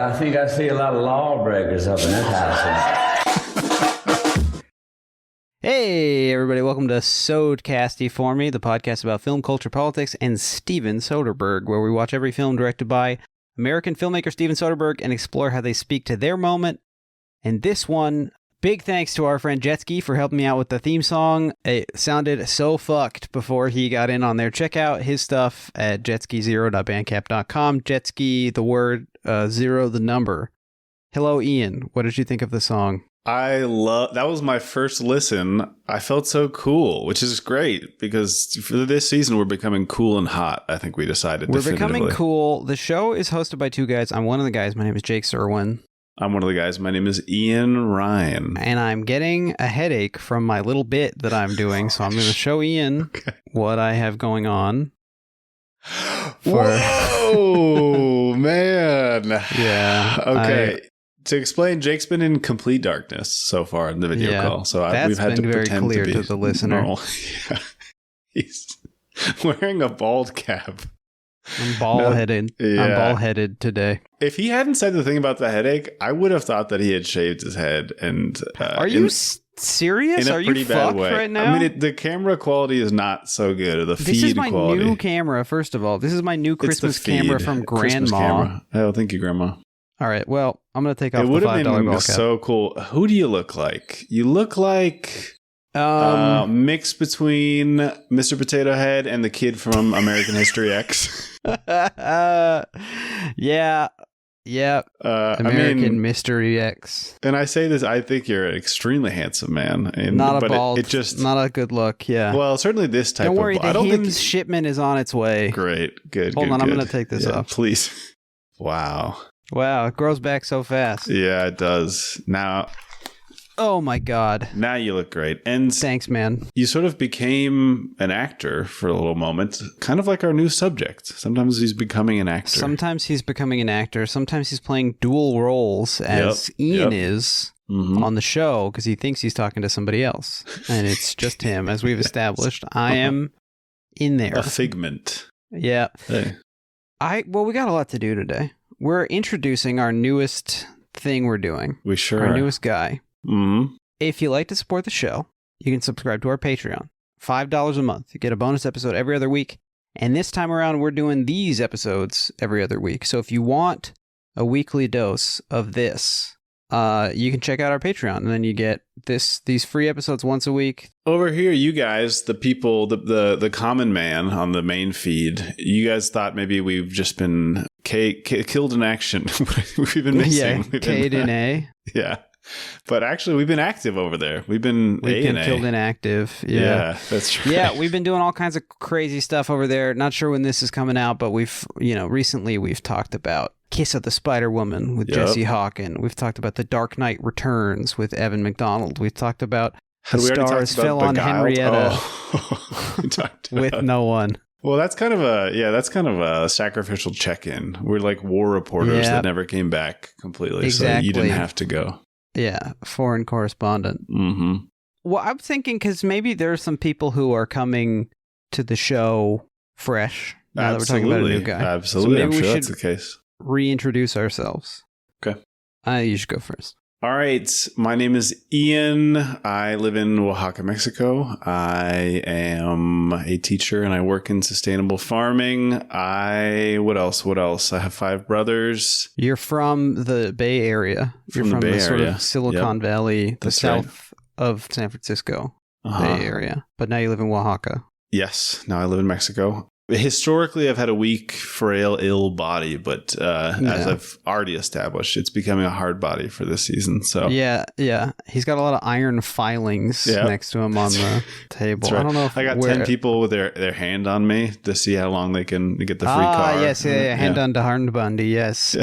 I think I see a lot of lawbreakers up in this house. Hey, everybody. Welcome to Pod Casty For Me, the podcast about film, culture, politics, and Steven Soderbergh, where we watch every film directed by American filmmaker Steven Soderbergh and explore how they speak to their moment. And this one, big thanks to our friend Jetski for helping me out with the theme song. It sounded so fucked before he got in on there. Check out his stuff at jetski0.bandcamp.com. Jetski, the word, 0, the number. Hello, Ian. What did you think of the song? That was my first listen. I felt so cool, which is great because for this season we're becoming cool and hot. I think we decided we're becoming cool. The show is hosted by two guys. I'm one of the guys. My name is Jake Serwin. I'm one of the guys. My name is Ian Ryan. And I'm getting a headache from my little bit that I'm doing, so I'm going to show Ian what I have going on. Whoa, man. Yeah. Okay. To explain, Jake's been in complete darkness so far in the video call, so we've had to pretend very clear to be to the listener. Normal. Yeah. He's wearing a bald cap. I'm bald-headed. Yeah. I'm bald-headed today. If he hadn't said the thing about the headache, I would have thought that he had shaved his head. And are you serious? In a pretty bad way right now? I mean, the camera quality is not so good. Or the feed quality. This is my new camera. First of all, this is my new Christmas camera from Grandma. Oh, thank you, Grandma. All right. Well, I'm going to take off the $5 ball cap. It would have been so cool. Who do you look like? You look like mix between Mr. Potato Head and the kid from American History X. Yeah. American Mystery X. And I say this, I think you're an extremely handsome man. Not a good look. Yeah. Well, certainly this type. Don't worry, I don't think shipment is on its way. Great, good. Hold on, I'm going to take this off. Please. Wow, it grows back so fast. Yeah, it does. Now. Oh my God. Now you look great. And thanks, man. You sort of became an actor for a little moment, kind of like our new subject. Sometimes he's becoming an actor. Sometimes he's playing dual roles as Ian is on the show because he thinks he's talking to somebody else. And it's just him, as we've established. I am in there. A figment. Yeah. Hey. We got a lot to do today. We're introducing our newest thing we're doing. We sure are. Our newest guy. Mm-hmm. If you like to support the show, you can subscribe to our Patreon. $5 a month. You get a bonus episode every other week. And this time around, we're doing these episodes every other week. So if you want a weekly dose of this, you can check out our Patreon. And then you get these free episodes once a week. Over here, you guys, the people, the common man on the main feed, you guys thought maybe we've just been killed in action. We've been missing. Yeah, K'd in A. Yeah. But actually, we've been active over there. We've been killed inactive. Yeah, that's right. Yeah, we've been doing all kinds of crazy stuff over there. Not sure when this is coming out, but recently we've talked about Kiss of the Spider-Woman with Jesse Hawken. We've talked about The Dark Knight Returns with Evan McDonald. We've talked about The Stars Fell on Henrietta with no one. Well, that's kind of a sacrificial check-in. We're like war reporters that never came back completely, exactly. So you didn't have to go. Yeah, foreign correspondent. Mm-hmm. Well, I'm thinking because maybe there are some people who are coming to the show fresh now that we're talking about a new guy. Absolutely, so I'm sure that's the case. Reintroduce ourselves. Okay. You should go first. All right. My name is Ian. I live in Oaxaca, Mexico. I am a teacher and I work in sustainable farming. What else? I have 5 brothers. You're from the Bay Area. You're from the Bay Area. Sort of Silicon Valley, the south of San Francisco Bay Area. But now you live in Oaxaca. Yes. Now I live in Mexico. Historically, I've had a weak, frail, ill body, but as I've already established, it's becoming a hard body for this season. So yeah, he's got a lot of iron filings next to him on the table. Right. I don't know if I got 10 people with their hand on me to see how long they can get the free car. Yes, hand on to Harnbundy. Yes,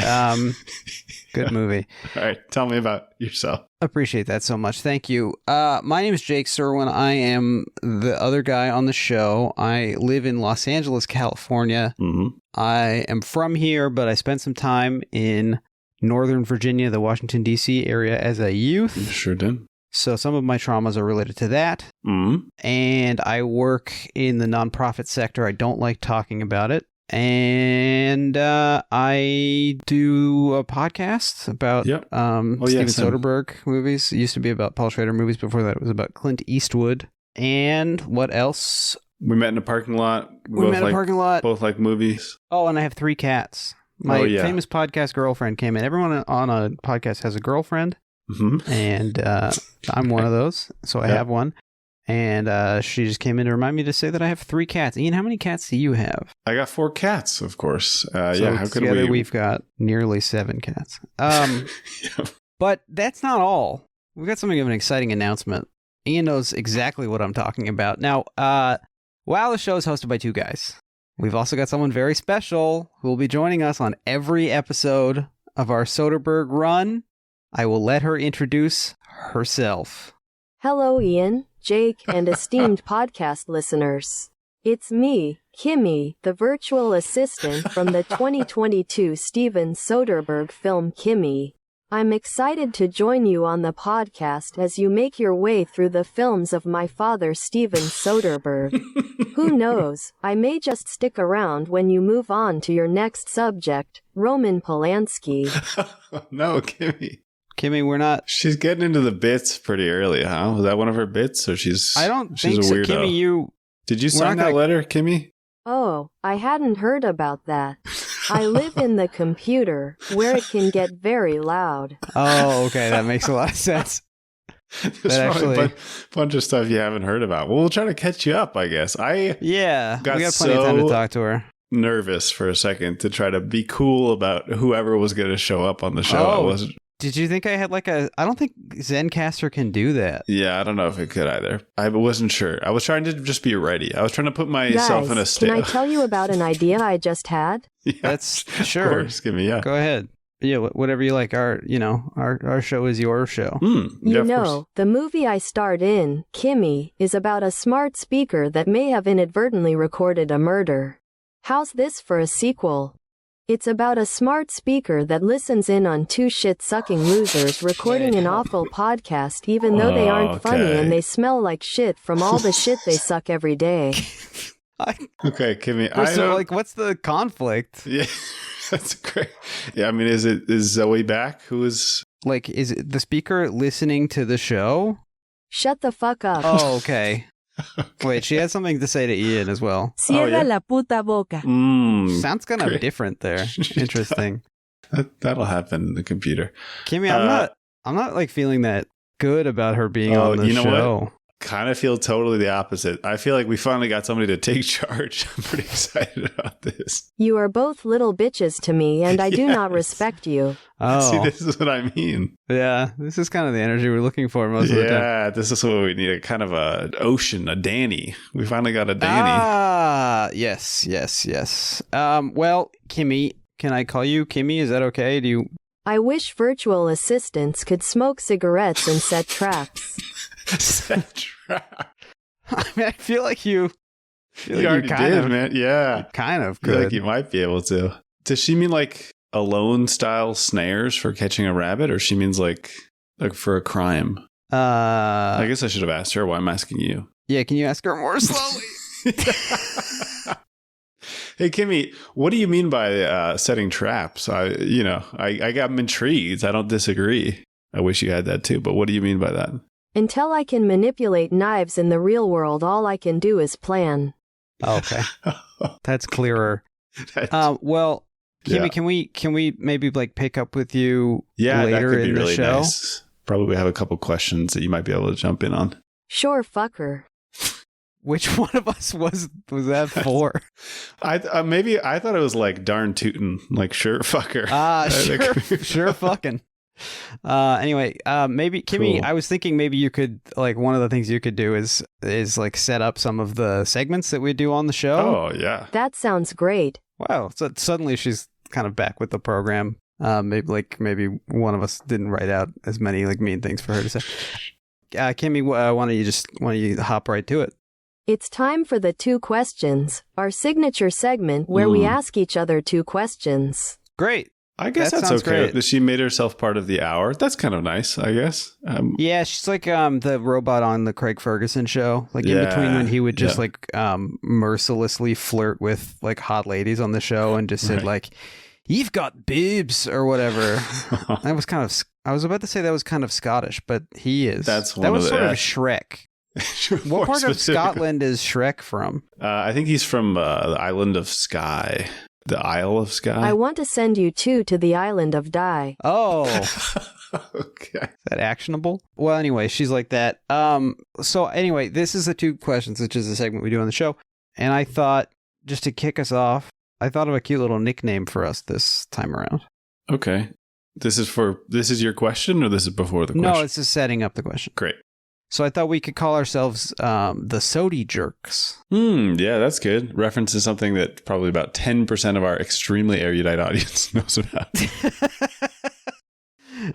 good movie. All right, tell me about yourself. Appreciate that so much. Thank you. My name is Jake Serwin. I am the other guy on the show. I live in Los Angeles, California. Mm-hmm. I am from here, but I spent some time in Northern Virginia, the Washington, D.C. area as a youth. You sure did. So some of my traumas are related to that. Mm-hmm. And I work in the nonprofit sector. I don't like talking about it. And I do a podcast about Steven Soderbergh movies. It used to be about Paul Schrader movies. Before that, it was about Clint Eastwood. And what else? We met in a parking lot. Both like movies. Oh, and I have 3 cats. My famous podcast girlfriend came in. Everyone on a podcast has a girlfriend. Mm-hmm. And I'm one of those. So I have one. And she just came in to remind me to say that I have 3 cats. Ian, how many cats do you have? I got 4 cats, of course. So how could we've got nearly 7 cats. But that's not all. We've got something of an exciting announcement. Ian knows exactly what I'm talking about. Now, while the show is hosted by 2 guys, we've also got someone very special who will be joining us on every episode of our Soderbergh run. I will let her introduce herself. Hello, Ian, Jake, and esteemed podcast listeners. It's me, Kimmy, the virtual assistant from the 2022 Steven Soderbergh film Kimmy. I'm excited to join you on the podcast as you make your way through the films of my father, Steven Soderbergh. Who knows, I may just stick around when you move on to your next subject, Roman Polanski. No, Kimmy. Kimmy, we're not... She's getting into the bits pretty early, huh? Was that one of her bits, or she's... I don't think so, Kimmy, you... Did you sign that letter, Kimmy? Oh, I hadn't heard about that. I live in the computer, where it can get very loud. Oh, okay, that makes a lot of sense. There's probably a bunch of stuff you haven't heard about. Well, we'll try to catch you up, I guess. We got plenty of time to talk to her. Nervous for a second to try to be cool about whoever was going to show up on the show. Did you think I had I don't think Zencaster can do that. Yeah, I don't know if it could either. I wasn't sure. I was trying to just be ready. I was trying to put myself in a state. Can I tell you about an idea I just had? Yeah, that's sure. Of course, give me, Go ahead. Yeah, whatever you like. Our show is your show. The movie I starred in, Kimmy, is about a smart speaker that may have inadvertently recorded a murder. How's this for a sequel? It's about a smart speaker that listens in on 2 shit-sucking losers recording an awful podcast even though they aren't funny and they smell like shit from all the shit they suck every day. Okay, Kimmy. So, what's the conflict? Yeah, that's great. Yeah, I mean, is Zoe back? Who is... is it the speaker listening to the show? Shut the fuck up. Oh, okay. Wait, she has something to say to Ian as well. Cierra la puta boca. Sounds kind of different there. Interesting. That'll happen in the computer. Kimmy, I'm not feeling that good about her being on the show. What? Kind of feel totally the opposite. I feel like we finally got somebody to take charge. I'm pretty excited about this. You are both little bitches to me, and I do not respect you. Oh. See, this is what I mean. Yeah, this is kind of the energy we're looking for most of the time. Yeah, this is what we need, a kind of an ocean, a Danny. We finally got a Danny. Yes. Well, Kimmy, can I call you Kimmy? Is that okay? I wish virtual assistants could smoke cigarettes and set traps. Set trap. I mean, I feel like you already did, man. Yeah. Kind of I feel could. like you might be able to. Does she mean alone style snares for catching a rabbit, or she means like for a crime? I guess I should have asked her why I'm asking you. Yeah, can you ask her more slowly? Hey, Kimmy, what do you mean by setting traps? I got intrigued. I don't disagree. I wish you had that too, but what do you mean by that? Until I can manipulate knives in the real world, all I can do is plan. Okay. That's clearer. Well, Kimmy, can we maybe pick up with you later in the show? Nice. Probably have a couple questions that you might be able to jump in on. Sure, fucker. Which one of us was that for? I thought it was darn tootin', sure fucker. Sure fucking. Anyway, maybe Kimmy, cool. I was thinking maybe you could one of the things you could do is set up some of the segments that we do on the show. Oh yeah, that sounds great. Wow, so suddenly she's kind of back with the program. Maybe one of us didn't write out as many mean things for her to say. Kimmy, why don't you hop right to it? It's time for the 2 questions, our signature segment where we ask each other 2 questions. Great. I guess That that's sounds okay. great. She made herself part of the hour. That's kind of nice, I guess. Yeah, she's like the robot on the Craig Ferguson show. Like in between when he would just like mercilessly flirt with like hot ladies on the show and just said like, "You've got boobs" or whatever. That was kind of. I was about to say that was kind of Scottish, but he is. That's one that was of the, sort of Shrek. What part of Scotland is Shrek from? I think he's from the island of Skye. The Isle of Skye? I want to send you two to the island of Die. Oh. Okay. Is that actionable? Well, anyway, she's like that. So anyway, this is the 2 questions, which is the segment we do on the show. And I thought, just to kick us off, I thought of a cute little nickname for us this time around. Okay. This is your question, or this is before the question? No, it's just setting up the question. Great. So I thought we could call ourselves the Sode jerks. Yeah, that's good. Reference to something that probably about 10% of our extremely erudite audience knows about.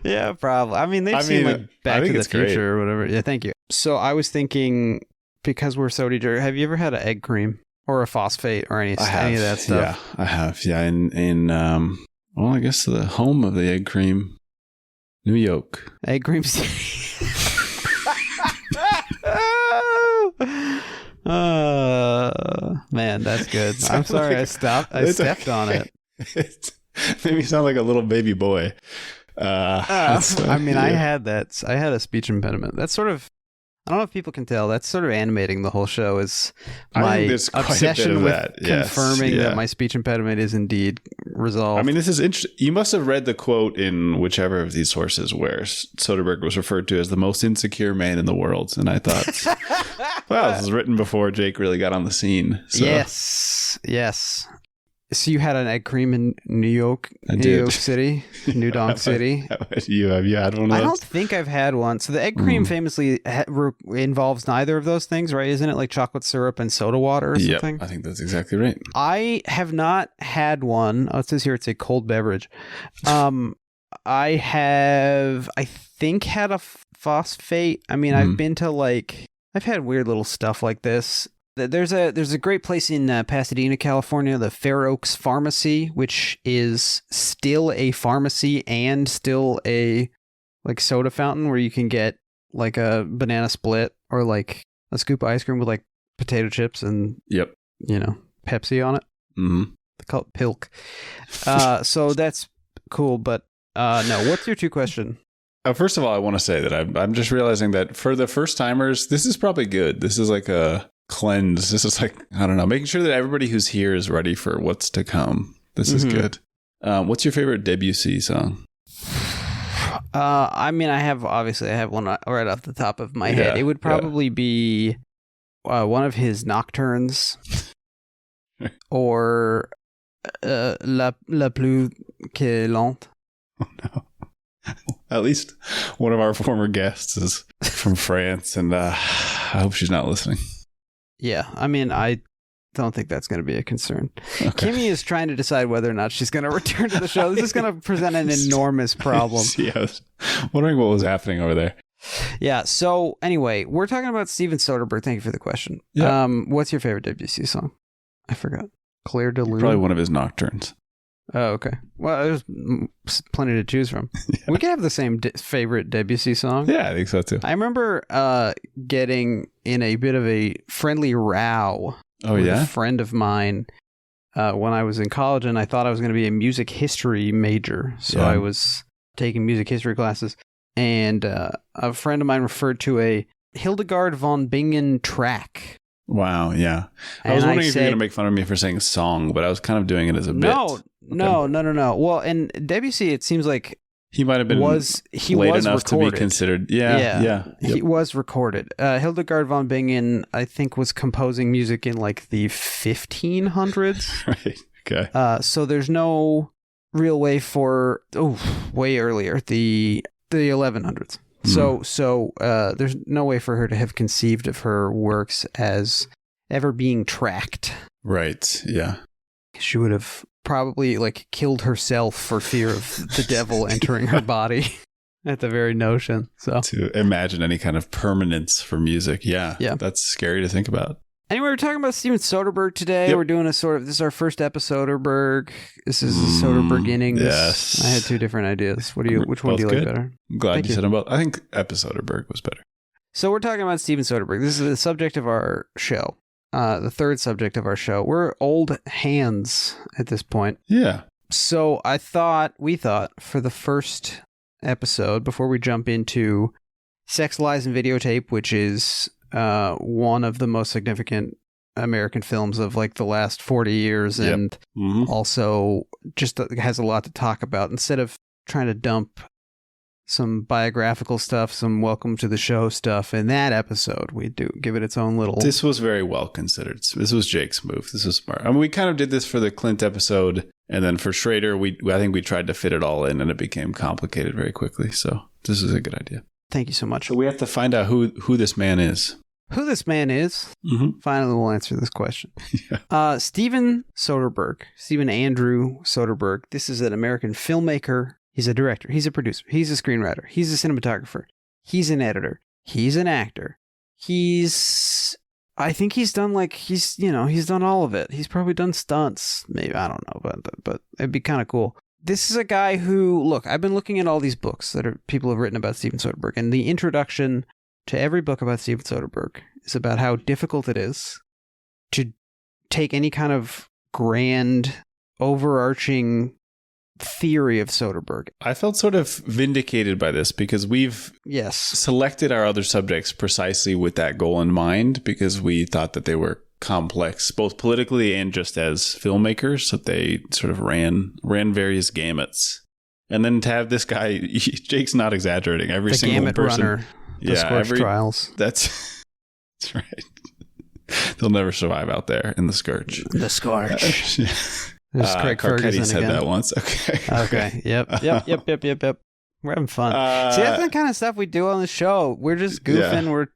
Yeah, probably. I mean, they've seen like Back to the Future or whatever. Yeah, thank you. So I was thinking, because we're Sode jerks, have you ever had an egg cream or a phosphate or any of that stuff? Yeah, I have. Yeah, in well, I guess the home of the egg cream, New York. Egg cream. Man, that's good. I'm sorry I stopped. I stepped on it. It made me sound like a little baby boy. I mean, I had that. I had a speech impediment. That's sort of. I don't know if people can tell. That's sort of animating the whole show. Is my obsession with confirming that my speech impediment is indeed resolved. I mean, this is interesting. You must have read the quote in whichever of these sources where Soderbergh was referred to as the most insecure man in the world, and I thought, wow, this was written before Jake really got on the scene. So. Yes. So you had an egg cream in New York City, New Donk City. Have you had one of those? I don't think I've had one. So the egg cream famously involves neither of those things, right? Isn't it like chocolate syrup and soda water or something? I think that's exactly right. I have not had one. Oh, it says here it's a cold beverage. I have, I think, had a phosphate. I mean, I've been to I've had weird little stuff like this. There's a great place in Pasadena, California, the Fair Oaks Pharmacy, which is still a pharmacy and still a soda fountain where you can get like a banana split or like a scoop of ice cream with like potato chips and Pepsi on it. Mm-hmm. They call it Pilk. So that's cool, but no. What's your 2 question? First of all, I want to say that I'm just realizing that for the first timers, this is probably good. This is like a cleanse. This is like, I don't know, making sure that everybody who's here is ready for what's to come. This is good. What's your favorite Debussy song? I mean, I have one right off the top of my head. It would probably be one of his nocturnes or La Plus que Lente. Oh no. At least one of our former guests is from France, and I hope she's not listening. Yeah, I mean, I don't think that's going to be a concern. Okay. Kimmy is trying to decide whether or not she's going to return to the show. This is going to present an enormous problem. Yeah, I was wondering what was happening over there. Yeah, so anyway, we're talking about Steven Soderbergh. Thank you for the question. Yeah. What's your favorite Debussy song? I forgot. Claire de Lune? Probably one of his nocturnes. Oh, okay. Well, there's plenty to choose from. Yeah. We could have the same favorite Debussy song. Yeah, I think so too. I remember getting in a bit of a friendly row with a friend of mine when I was in college, and I thought I was going to be a music history major. So I was taking music history classes, and a friend of mine referred to a Hildegard von Bingen track. Wow, yeah. I was wondering if you were going to make fun of me for saying song, but I was kind of doing it as a bit. No. Well, and Debussy, it seems like he might have been late enough recorded. to be considered. Yeah. Yep. He was recorded. Hildegard von Bingen, I think, was composing music in like the 1500s. Right. Okay. So there's no real way for way earlier, the 1100s. So there's no way for her to have conceived of her works as ever being tracked. Right. Yeah. She would have probably killed herself for fear of the devil entering her body at the very notion. So to imagine any kind of permanence for music. Yeah. That's scary to think about. Anyway, we're talking about Steven Soderbergh today. Yep. We're doing this is our first Episoderbergh. This is the Soderbergh innings. Yes. I had two different ideas. Which one do you like better? I'm glad Thank you said them both. I think Episoderbergh was better. So we're talking about Steven Soderbergh. This is the subject of our show. The third subject of our show. We're old hands at this point. Yeah. So we thought for the first episode, before we jump into Sex, Lies, and Videotape, which is one of the most significant American films of like the last 40 years, and also just has a lot to talk about. Instead of trying to dump some biographical stuff, some welcome to the show stuff in that episode, we do give it its own little... This was very well considered. This was Jake's move. This was smart. I mean, we kind of did this for the Clint episode, and then for Schrader, I think we tried to fit it all in, and it became complicated very quickly. So this is a good idea. Thank you so much. So we have to find out who this man is. Who this man is? Finally, we'll answer this question. Yeah. Steven Soderbergh, Steven Andrew Soderbergh. This is an American filmmaker. He's a director. He's a producer. He's a screenwriter. He's a cinematographer. He's an editor. He's an actor. I think he's done he's done all of it. He's probably done stunts. Maybe, I don't know, but it'd be kind of cool. This is a guy who, look, I've been looking at all these books that people have written about Steven Soderbergh, and the introduction to every book about Steven Soderbergh is about how difficult it is to take any kind of grand, overarching theory of Soderbergh. I felt sort of vindicated by this because we've selected our other subjects precisely with that goal in mind, because we thought that they were complex, both politically and just as filmmakers, that they sort of ran various gamuts. And then to have this guy, Jake's not exaggerating. Every the single gamut person, runner, the Scorch Trials. That's right. They'll never survive out there in the Scorch. The Scorch. There's Craig Carcetti Ferguson said again. That once. Okay. Yep. We're having fun. See, that's the kind of stuff we do on the show. We're just goofing. Yeah.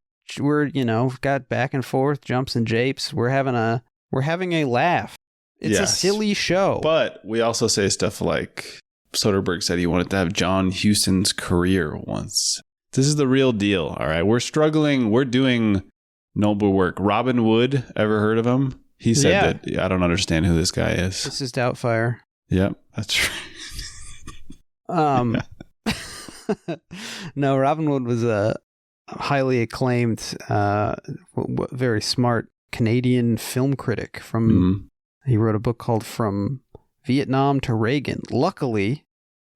We're got back and forth, jumps and japes. We're having a laugh. It's a silly show. But we also say stuff like Soderbergh said he wanted to have John Huston's career once. This is the real deal. All right. We're struggling. We're doing noble work. Robin Wood, ever heard of him? He said that I don't understand who this guy is. This is Doubtfire. Yep, that's right. No, Robin Wood was a highly acclaimed, very smart Canadian film critic. He wrote a book called From Vietnam to Reagan. Luckily,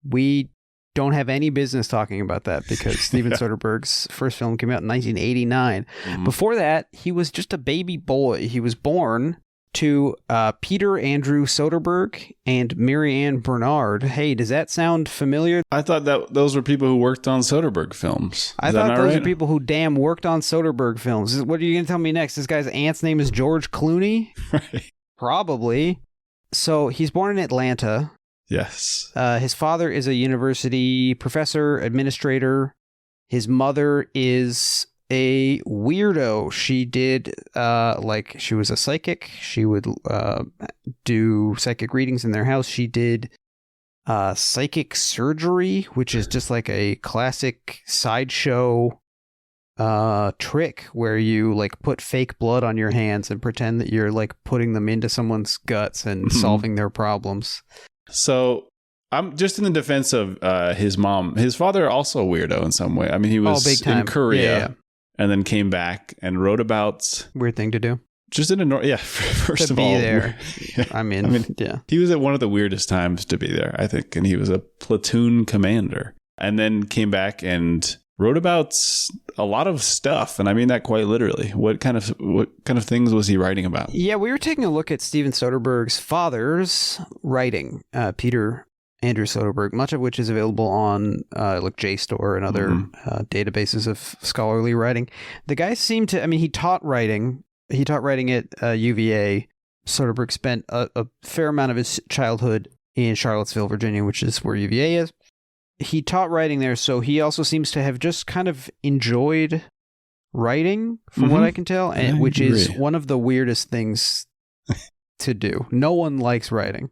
we don't have any business talking about that because Steven Soderbergh's first film came out in 1989. Before that, he was just a baby boy. He was born to Peter Andrew Soderbergh and Marianne Bernard. Hey, does that sound familiar? I thought that those were people who worked on Soderbergh films. I thought those are people who worked on Soderbergh films. What are you going to tell me next? This guy's aunt's name is George Clooney? Right. Probably. So he's born in Atlanta. Yes. His father is a university professor, administrator. His mother is a weirdo. She did, she was a psychic. She would do psychic readings in their house. She did psychic surgery, which is just like a classic sideshow trick where you like put fake blood on your hands and pretend that you're like putting them into someone's guts and solving their problems. So I'm just in the defense of his mom. His father also a weirdo in some way. I mean, he was big time. in Korea and then came back and wrote about... Weird thing to do. Just in a... First to of all... be there. Yeah. I mean, He was at one of the weirdest times to be there, I think. And he was a platoon commander. And then came back and wrote about a lot of stuff. And I mean that quite literally. What kind of things was he writing about? Yeah, we were taking a look at Steven Soderbergh's father's writing, Peter Andrew Soderbergh, much of which is available on JSTOR and other databases of scholarly writing. The guy seemed to, he taught writing. He taught writing at UVA. Soderbergh spent a fair amount of his childhood in Charlottesville, Virginia, which is where UVA is. He taught writing there, so he also seems to have just kind of enjoyed writing, from what I can tell, which is one of the weirdest things to do. No one likes writing.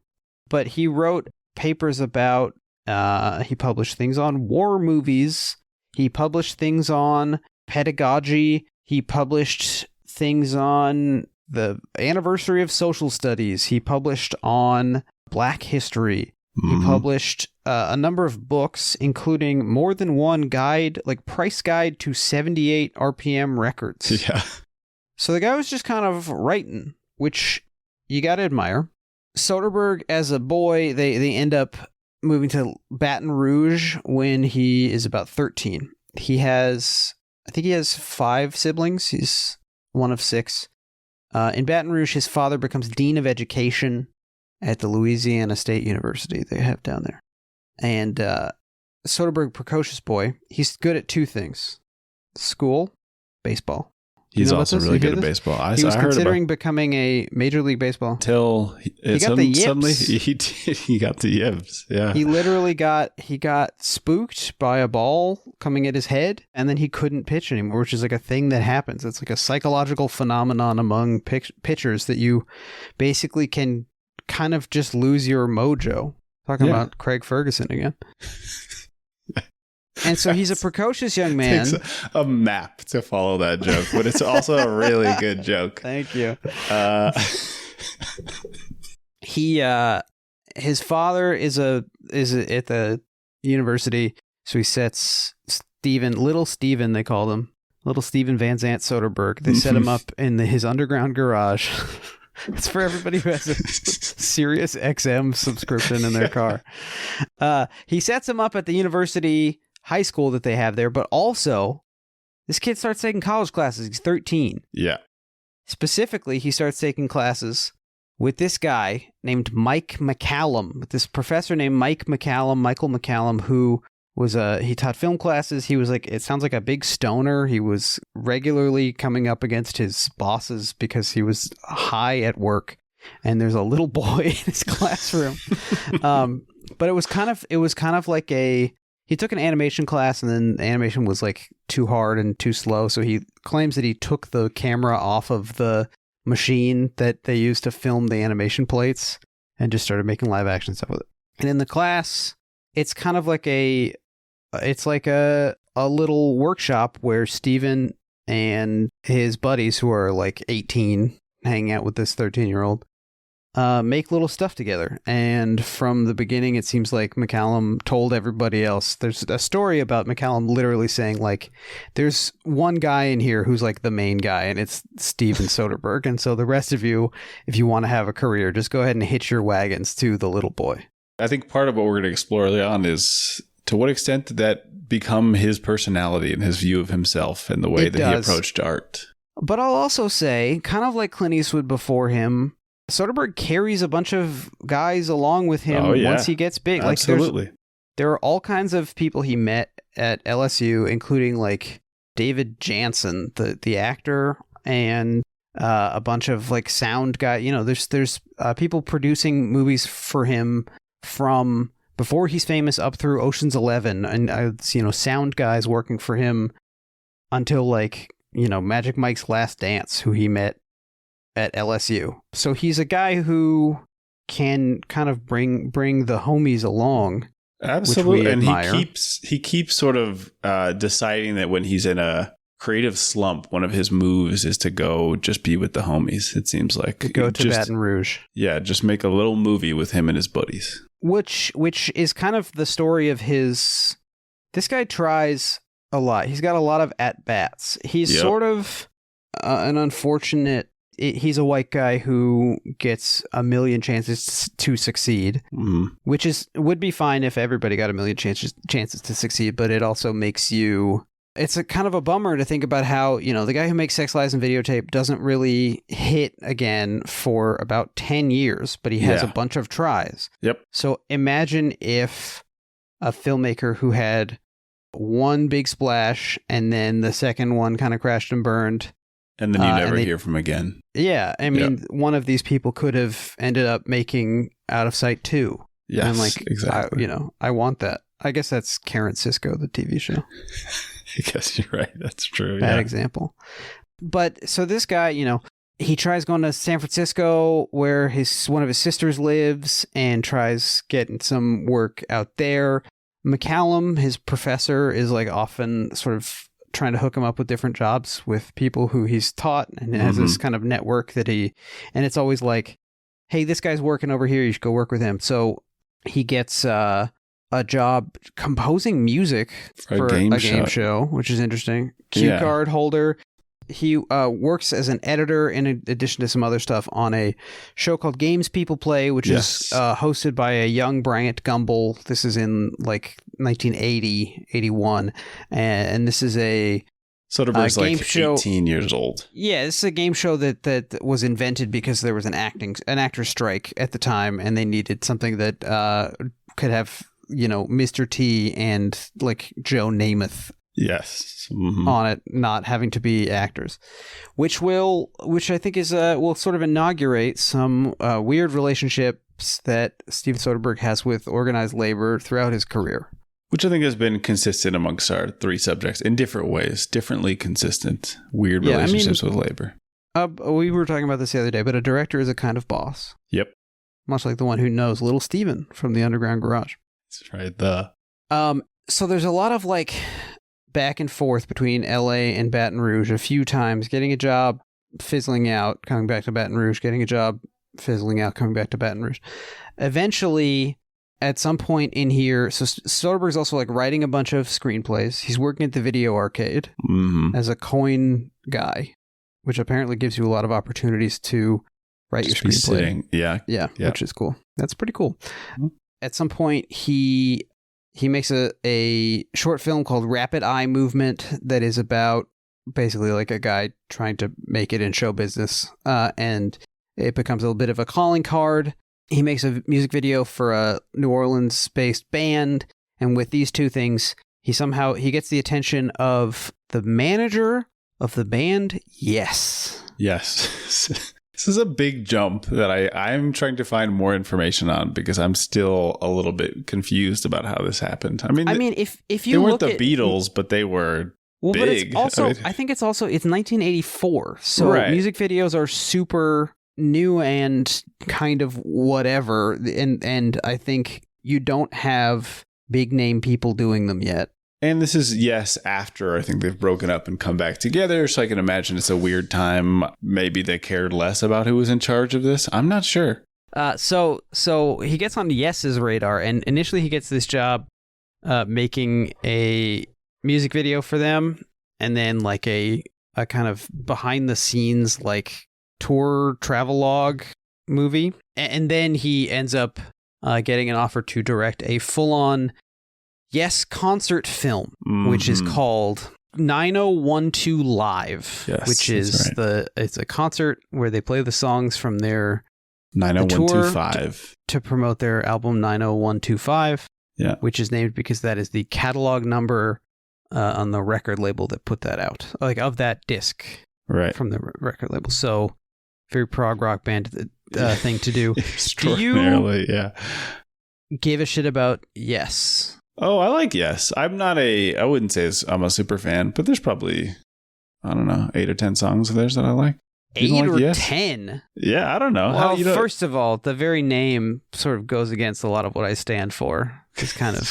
But he wrote papers about, he published things on war movies, he published things on pedagogy, he published things on the anniversary of social studies. He published on Black history. He published a number of books, including more than one guide, like price guide to 78 RPM records. Yeah. So the guy was just kind of writing, which you got to admire. Soderbergh, as a boy, they end up moving to Baton Rouge when he is about 13. I think he has 5 siblings. He's one of 6. In Baton Rouge, his father becomes dean of education at the Louisiana State University they have down there. And Soderbergh, precocious boy, he's good at 2 things: school, baseball. He's also really good at baseball. He was considering becoming a Major League Baseball. Until he got the yips. Suddenly he got the yips. Yeah. He literally got spooked by a ball coming at his head, and then he couldn't pitch anymore, which is like a thing that happens. It's like a psychological phenomenon among pitchers that you basically can kind of just lose your mojo. Talking about Craig Ferguson again. And so he's a precocious young man. It takes a map to follow that joke, but it's also a really good joke. Thank you. His father is at the university, so he sets Little Steven, they called him, Little Steven Van Zant Soderbergh. They set him up in his underground garage. It's for everybody who has a Sirius XM subscription in their car. He sets him up at the university high school that they have there, but also this kid starts taking college classes. He's 13. Yeah. Specifically, he starts taking classes with this guy named Mike McCallum, with this professor named Michael McCallum, who was he taught film classes. He was like, it sounds like a big stoner. He was regularly coming up against his bosses because he was high at work, and there's a little boy in his classroom. But it was kind of like he took an animation class, and then the animation was like too hard and too slow. So he claims that he took the camera off of the machine that they used to film the animation plates and just started making live action stuff with it. And in the class, it's kind of like a little workshop where Steven and his buddies, who are like 18, hanging out with this 13-year-old, make little stuff together. And from the beginning, it seems like McCallum told everybody else. There's a story about McCallum literally saying, like, there's one guy in here who's like the main guy, and it's Steven Soderbergh. And so the rest of you, if you want to have a career, just go ahead and hitch your wagons to the little boy. I think part of what we're going to explore early on is to what extent did that become his personality and his view of himself and the way he approached art. But I'll also say, kind of like Clint Eastwood before him, Soderbergh carries a bunch of guys along with him once he gets big. Absolutely. Like there are all kinds of people he met at LSU, including like David Janssen, the actor, and a bunch of like sound guy. You know, there's people producing movies for him from before he's famous up through Ocean's 11, and sound guys working for him until like Magic Mike's Last Dance, who he met at LSU. So he's a guy who can kind of bring the homies along. Absolutely. And he keeps sort of deciding that when he's in a creative slump, one of his moves is to go just be with the homies, it seems like. To go to Baton Rouge. Yeah, just make a little movie with him and his buddies. Which is kind of the story of his... This guy tries a lot. He's got a lot of at-bats. He's sort of an unfortunate... He's a white guy who gets a million chances to succeed, which would be fine if everybody got a million chances to succeed, but it also makes you... It's a kind of a bummer to think about how, the guy who makes Sex, Lies, and Videotape doesn't really hit again for about 10 years, but he has a bunch of tries. Yep. So imagine if a filmmaker who had one big splash and then the second one kind of crashed and burned. And then you never hear from again. Yeah. I mean, one of these people could have ended up making Out of Sight 2. Yes, and like, exactly. I want that. I guess that's Karen Sisco, the TV show. I guess you're right. That's true. Bad example. But so this guy, he tries going to San Francisco where one of his sisters lives and tries getting some work out there. McCallum, his professor, is like often sort of trying to hook him up with different jobs with people who he's taught, and has this kind of network and it's always like, hey, this guy's working over here, you should go work with him. So he gets a job composing music for a game show, which is interesting. Cue card holder. He works as an editor in addition to some other stuff on a show called Games People Play, which is hosted by a young Bryant Gumbel. This is in like 1980, 81. And this is a Soderbergh's like 18 years old. Yeah, this is a game show that was invented because there was an actor strike at the time, and they needed something that could have, Mr. T and like Joe Namath on it, not having to be actors, which I think is will sort of inaugurate some weird relationships that Steven Soderbergh has with organized labor throughout his career, which I think has been consistent amongst our three subjects in different ways, differently consistent, weird relationships with labor. We were talking about this the other day, but a director is a kind of boss. Yep. Much like the one who knows Little Steven from the Underground Garage. That's right. So there's a lot of like back and forth between LA and Baton Rouge a few times, getting a job, fizzling out, coming back to Baton Rouge, getting a job, fizzling out, coming back to Baton Rouge. Eventually, at some point in here, so Soderbergh's also like writing a bunch of screenplays. He's working at the Video Arcade as a coin guy, which apparently gives you a lot of opportunities to write your screenplay. Yeah, which is cool. That's pretty cool. At some point, he makes a short film called Rapid Eye Movement that is about basically like a guy trying to make it in show business, and it becomes a little bit of a calling card. He makes a music video for a New Orleans-based band, and with these two things, he gets the attention of the manager of the band. Yes. This is a big jump that I'm trying to find more information on because I'm still a little bit confused about how this happened. I mean, if you they weren't look the Beatles, but they were big. But it's also, I think it's 1984, so music videos are super new and kind of whatever, and I think you don't have big name people doing them yet. And this is, after I think they've broken up and come back together. So I can imagine it's a weird time. Maybe they cared less about who was in charge of this. I'm not sure. So he gets on Yes's radar, and initially he gets this job making a music video for them, and then like a kind of behind the scenes like tour travelogue movie. And then he ends up getting an offer to direct a full-on concert film, which is called 9012 Live, which is it's a concert where they play the songs from their 90125 to promote their album 90125, which is named because that is the catalog number on the record label that put that out, like of that disc, from the record label. So very prog rock band thing to do. Extraordinarily, give a shit about Yes? Oh, I like Yes. I wouldn't say I'm a super fan, but there's probably, I don't know, 8 or 10 songs of theirs that I like. 8 or 10? Yeah, I don't know. Well, first of all, the very name sort of goes against a lot of what I stand for. It's kind of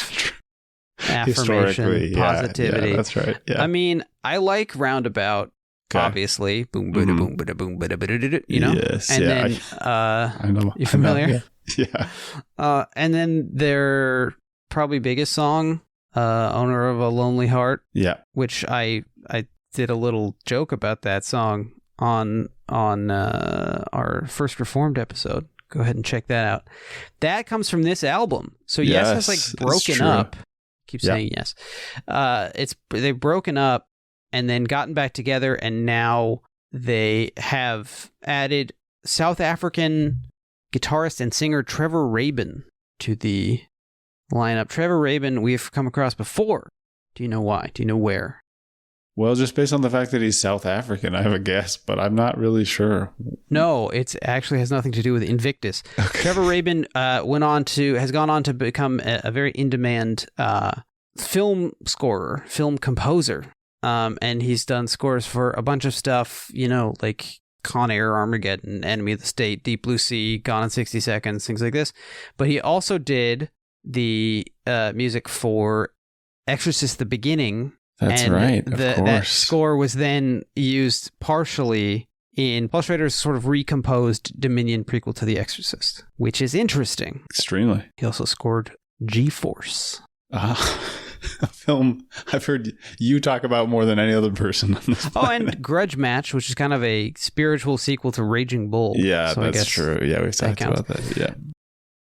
affirmation, positivity. Yeah, that's right. Yeah. I mean, I like Roundabout, obviously. Boom, bada, boom, bada, boom, bada, bada, you know? Yes, and then, I know. You familiar? Yeah. And then their probably biggest song, Owner of a Lonely Heart, which I did a little joke about that song on our first Reformed episode. Go ahead and check that out. That comes from this album. So Yes has like broken up. Keep saying Yes. They've broken up and then gotten back together, and now they have added South African guitarist and singer Trevor Rabin to the lineup. Trevor Rabin we've come across before. Do you know why? Do you know where? Well, just based on the fact that he's South African, I have a guess, but I'm not really sure. No, it actually has nothing to do with Invictus. Okay. Trevor Rabin has gone on to become a very in-demand film scorer, film composer. And he's done scores for a bunch of stuff, like Con Air, Armageddon, Enemy of the State, Deep Blue Sea, Gone in 60 Seconds, things like this. But he also did the music for Exorcist: The Beginning, That's and right. Of that course. score was then used partially in Paul Schrader's sort of recomposed Dominion prequel to The Exorcist, which is interesting. Extremely. He also scored G-Force. A film I've heard you talk about more than any other person on this planet. And Grudge Match, which is kind of a spiritual sequel to Raging Bull. Yeah, So I that's guess true. Yeah, we've talked counts. about that. Yeah.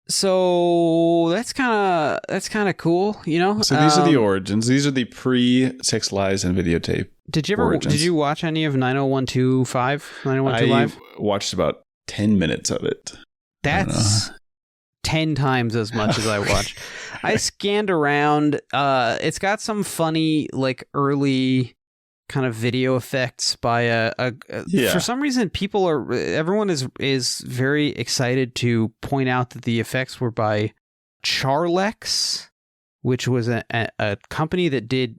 So that's kind of cool, you know. So these are the origins. These are the pre-Six Lies and Videotape. Did origins. you watch any of 90125? 90125 I Live? watched about 10 minutes of it. That's 10 times as much as I watched. I scanned around. It's got some funny, like, early kind of video effects by for some reason everyone is very excited to point out that the effects were by Charlex, which was a company that did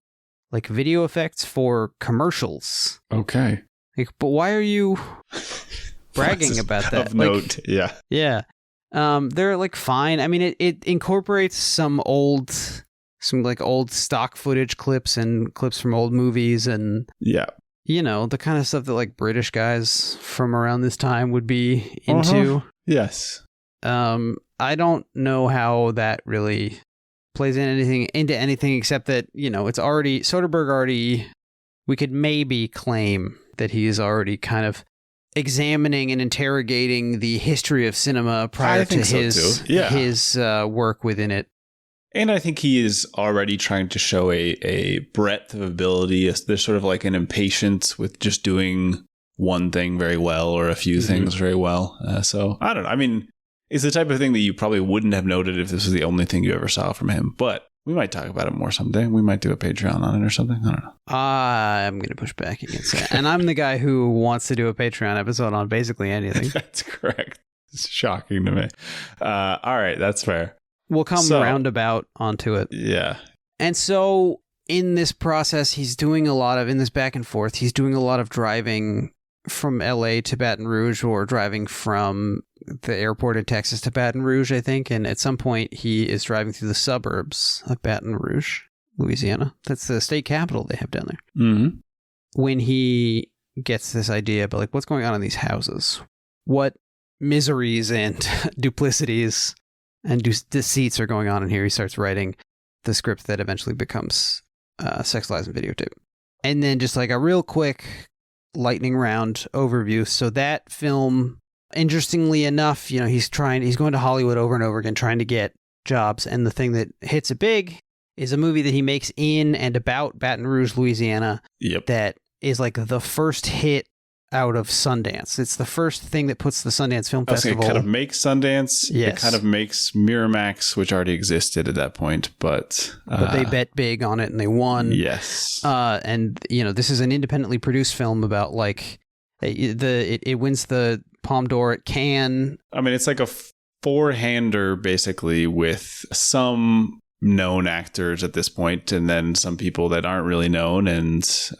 like video effects for commercials. Okay. Like, but why are you bragging about that? Of note, yeah. Yeah. They're like fine. I mean, it incorporates some old stock footage clips and clips from old movies and yeah, you know, the kind of stuff that like British guys from around this time would be into. Yes. I don't know how that really plays into anything except that, you know, it's already Soderbergh we could maybe claim that he is already kind of examining and interrogating the history of cinema prior to his work within it. And I think he is already trying to show a breadth of ability. There's sort of like an impatience with just doing one thing very well or a few things very well. So I don't know. I mean, it's the type of thing that you probably wouldn't have noted if this was the only thing you ever saw from him. But we might talk about it more someday. We might do a Patreon on it or something. I don't know. I'm going to push back against that. And I'm the guy who wants to do a Patreon episode on basically anything. That's correct. It's shocking to me. All right. That's fair. We'll come roundabout onto it. Yeah. And so in this process, in this back and forth, he's doing a lot of driving from LA to Baton Rouge or driving from the airport in Texas to Baton Rouge, I think. And at some point, he is driving through the suburbs of Baton Rouge, Louisiana. That's the state capital they have down there. Mm-hmm. When he gets this idea about like what's going on in these houses, what miseries and duplicities and deceits are going on in here, he starts writing the script that eventually becomes Sex, Lies, and Videotape. And then just like a real quick lightning round overview. So that film, interestingly enough, you know, he's going to Hollywood over and over again trying to get jobs. And the thing that hits it big is a movie that he makes in and about Baton Rouge, Louisiana. Yep. That is like the first hit out of Sundance. It's the first thing that puts the Sundance Film Festival. It kind of makes Sundance. Yes. It kind of makes Miramax, which already existed at that point, but they bet big on it and they won. Yes. And you know, this is an independently produced film about like it wins the Palme d'Or at Cannes. I mean, it's like a four-hander basically with some known actors at this point and then some people that aren't really known, and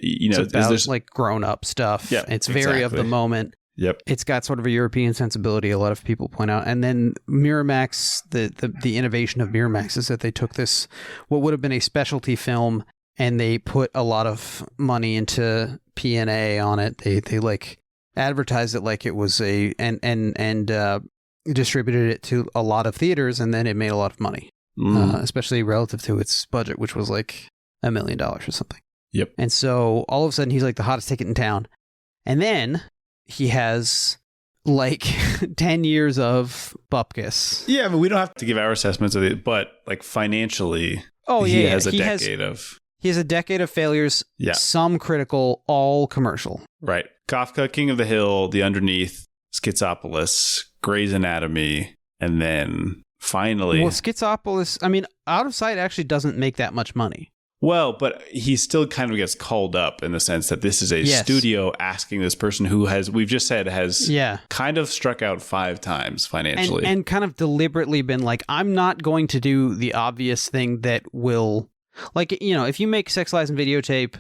you know, it's about like grown-up stuff. Yeah, it's very of the moment. Yep. It's got sort of a European sensibility, a lot of people point out. And then Miramax, the innovation of Miramax is that they took this, what would have been a specialty film, and they put a lot of money into P&A on it. They like advertised it like it was and distributed it to a lot of theaters, and then it made a lot of money. Especially relative to its budget, which was like $1 million or something. Yep. And so all of a sudden he's like the hottest ticket in town. And then he has like 10 years of bupkis. Yeah, but we don't have to give our assessments of it, but like financially, he has a decade of failures. Yeah. Some critical, all commercial. Right. Kafka, King of the Hill, The Underneath, Schizopolis, Grey's Anatomy, and then finally... Well, Schizopolis, I mean, Out of Sight actually doesn't make that much money. Well, but he still kind of gets called up in the sense that this is a studio asking this person who we've just said has kind of struck out 5 times financially. And kind of deliberately been like, I'm not going to do the obvious thing that will... Like, you know, if you make Sex, Lies, and Videotape,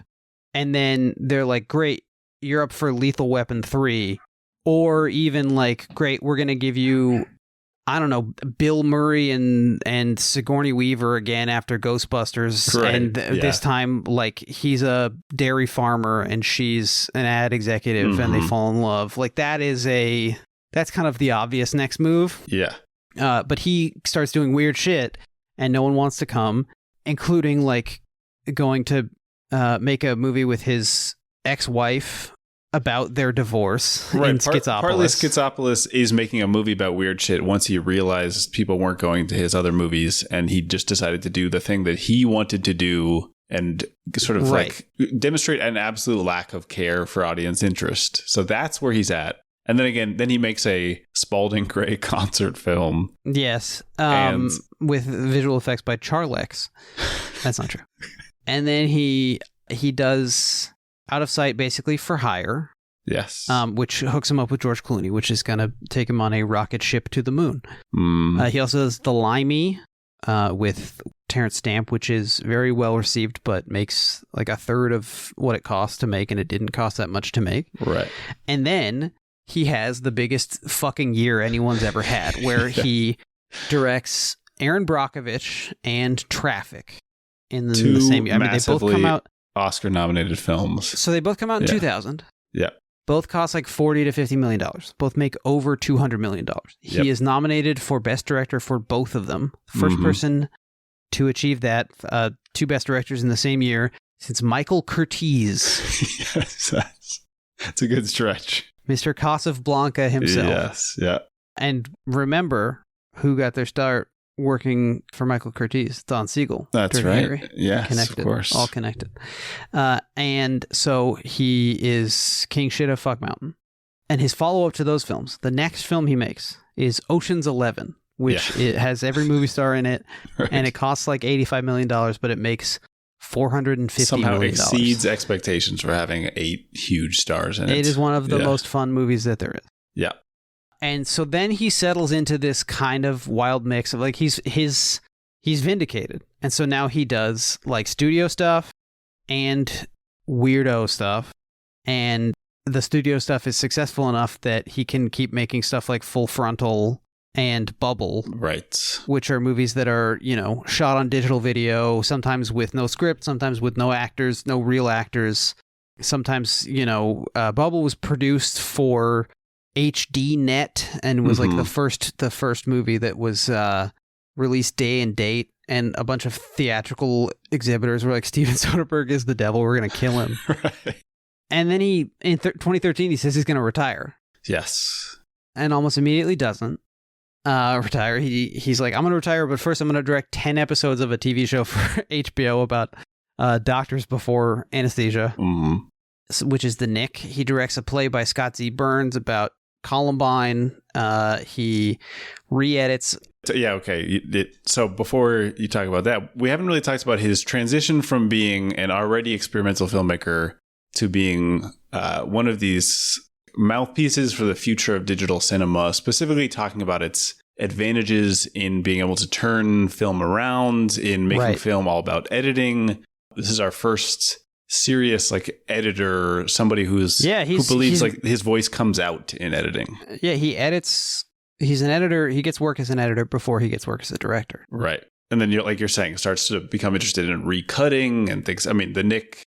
and then they're like, great, you're up for Lethal Weapon 3, or even like, great, we're going to give you I don't know, Bill Murray and Sigourney Weaver again after Ghostbusters. Right, And this time, like, he's a dairy farmer and she's an ad executive and they fall in love. Like, that's kind of the obvious next move. Yeah. But he starts doing weird shit and no one wants to come, including, like, going to make a movie with his ex-wife about their divorce in Schizopolis. Partly Schizopolis is making a movie about weird shit once he realized people weren't going to his other movies, and he just decided to do the thing that he wanted to do and sort of like demonstrate an absolute lack of care for audience interest. So that's where he's at. And then he makes a Spalding Gray concert film. Yes. With visual effects by Charlex. That's not true. And then he does Out of Sight, basically For Hire. Yes. Which hooks him up with George Clooney, which is going to take him on a rocket ship to the moon. He also does The Limey with Terrence Stamp, which is very well received, but makes like a third of what it costs to make, and it didn't cost that much to make. Right. And then he has the biggest fucking year anyone's ever had, where he directs Aaron Brockovich and Traffic in the same year. I mean, they both come out Oscar-nominated films. So they both come out in 2000. Yeah. Both cost like $40 to $50 million. Both make over $200 million. He is nominated for Best Director for both of them. First person to achieve that. Two Best Directors in the same year since Michael Curtiz. Yes, that's a good stretch. Mr. Casablanca himself. Yes, yeah. And remember who got their start working for Michael Curtiz? Don Siegel. That's Dirty right. Harry. Yes, connected, of course. all connected. And so he is king shit of Fuck Mountain. And his follow-up to those films, the next film he makes is Ocean's 11, which it has every movie star in it, and it costs like $85 million, but it makes $450 somehow million. Exceeds expectations for having 8 huge stars in it. It is one of the most fun movies that there is. Yeah. And so then he settles into this kind of wild mix of like he's vindicated. And so now he does like studio stuff and weirdo stuff. And the studio stuff is successful enough that he can keep making stuff like Full Frontal and Bubble. Right. Which are movies that are, you know, shot on digital video, sometimes with no script, sometimes with no actors, no real actors. Sometimes, you know, Bubble was produced for HD Net and was like the first movie that was released day and date, and a bunch of theatrical exhibitors were like, Steven Soderbergh is the devil, we're gonna kill him. Right. And then he in 2013 he says he's gonna retire. Yes. And almost immediately doesn't retire. He's like, I'm gonna retire, but first I'm gonna direct 10 episodes of a TV show for HBO about doctors before anesthesia, which is The Nick. He directs a play by Scott Z. Burns about Columbine. He re-edits. Yeah, okay. So before you talk about that, we haven't really talked about his transition from being an already experimental filmmaker to being one of these mouthpieces for the future of digital cinema, specifically talking about its advantages in being able to turn film around, in making film all about editing. This is our first serious like editor, somebody who believes like his voice comes out in editing. Yeah, he edits. He's an editor. He gets work as an editor before he gets work as a director. Right. And then you're saying, starts to become interested in recutting and things. I mean, the Nick,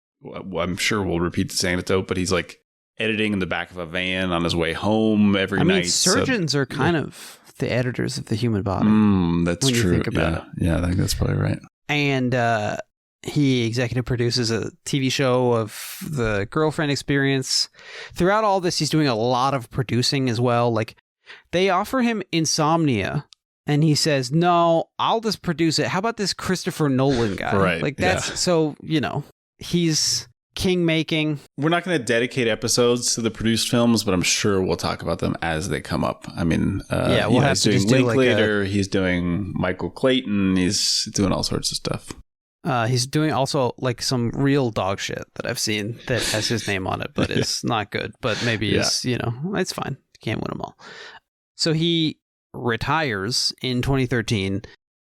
I'm sure we'll repeat this anecdote, but he's like editing in the back of a van on his way home every night. Surgeons are kind of the editors of the human body. That's true. You think about it. Yeah, I think that's probably right. And he executive produces a TV show of the Girlfriend Experience. Throughout all this, he's doing a lot of producing as well. Like, they offer him Insomnia, and he says, no, I'll just produce it. How about this Christopher Nolan guy? Right. Like, that's so, you know, he's king making. We're not going to dedicate episodes to the produced films, but I'm sure we'll talk about them as they come up. I mean, we'll have he's to doing just do Linklater, he's doing Michael Clayton, he's doing all sorts of stuff. He's doing also like some real dog shit that I've seen that has his name on it, but it's not good. But maybe it's, you know, it's fine. You can't win them all. So he retires in 2013,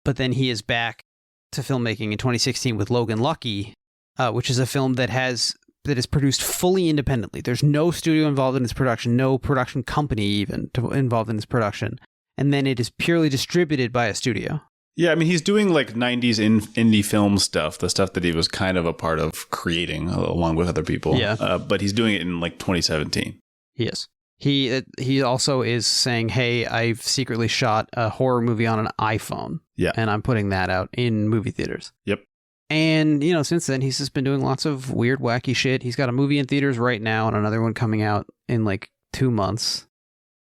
but then he is back to filmmaking in 2016 with Logan Lucky, which is a film that is produced fully independently. There's no studio involved in its production, no production company even involved in its production. and then it is purely distributed by a studio. Yeah, I mean, he's doing like 90s indie film stuff, the stuff that he was kind of a part of creating along with other people. Yeah. But he's doing it in like 2017. Yes. He also is saying, hey, I've secretly shot a horror movie on an iPhone. Yeah. And I'm putting that out in movie theaters. Yep. And, since then, he's just been doing lots of weird, wacky shit. He's got a movie in theaters right now and another one coming out in like 2 months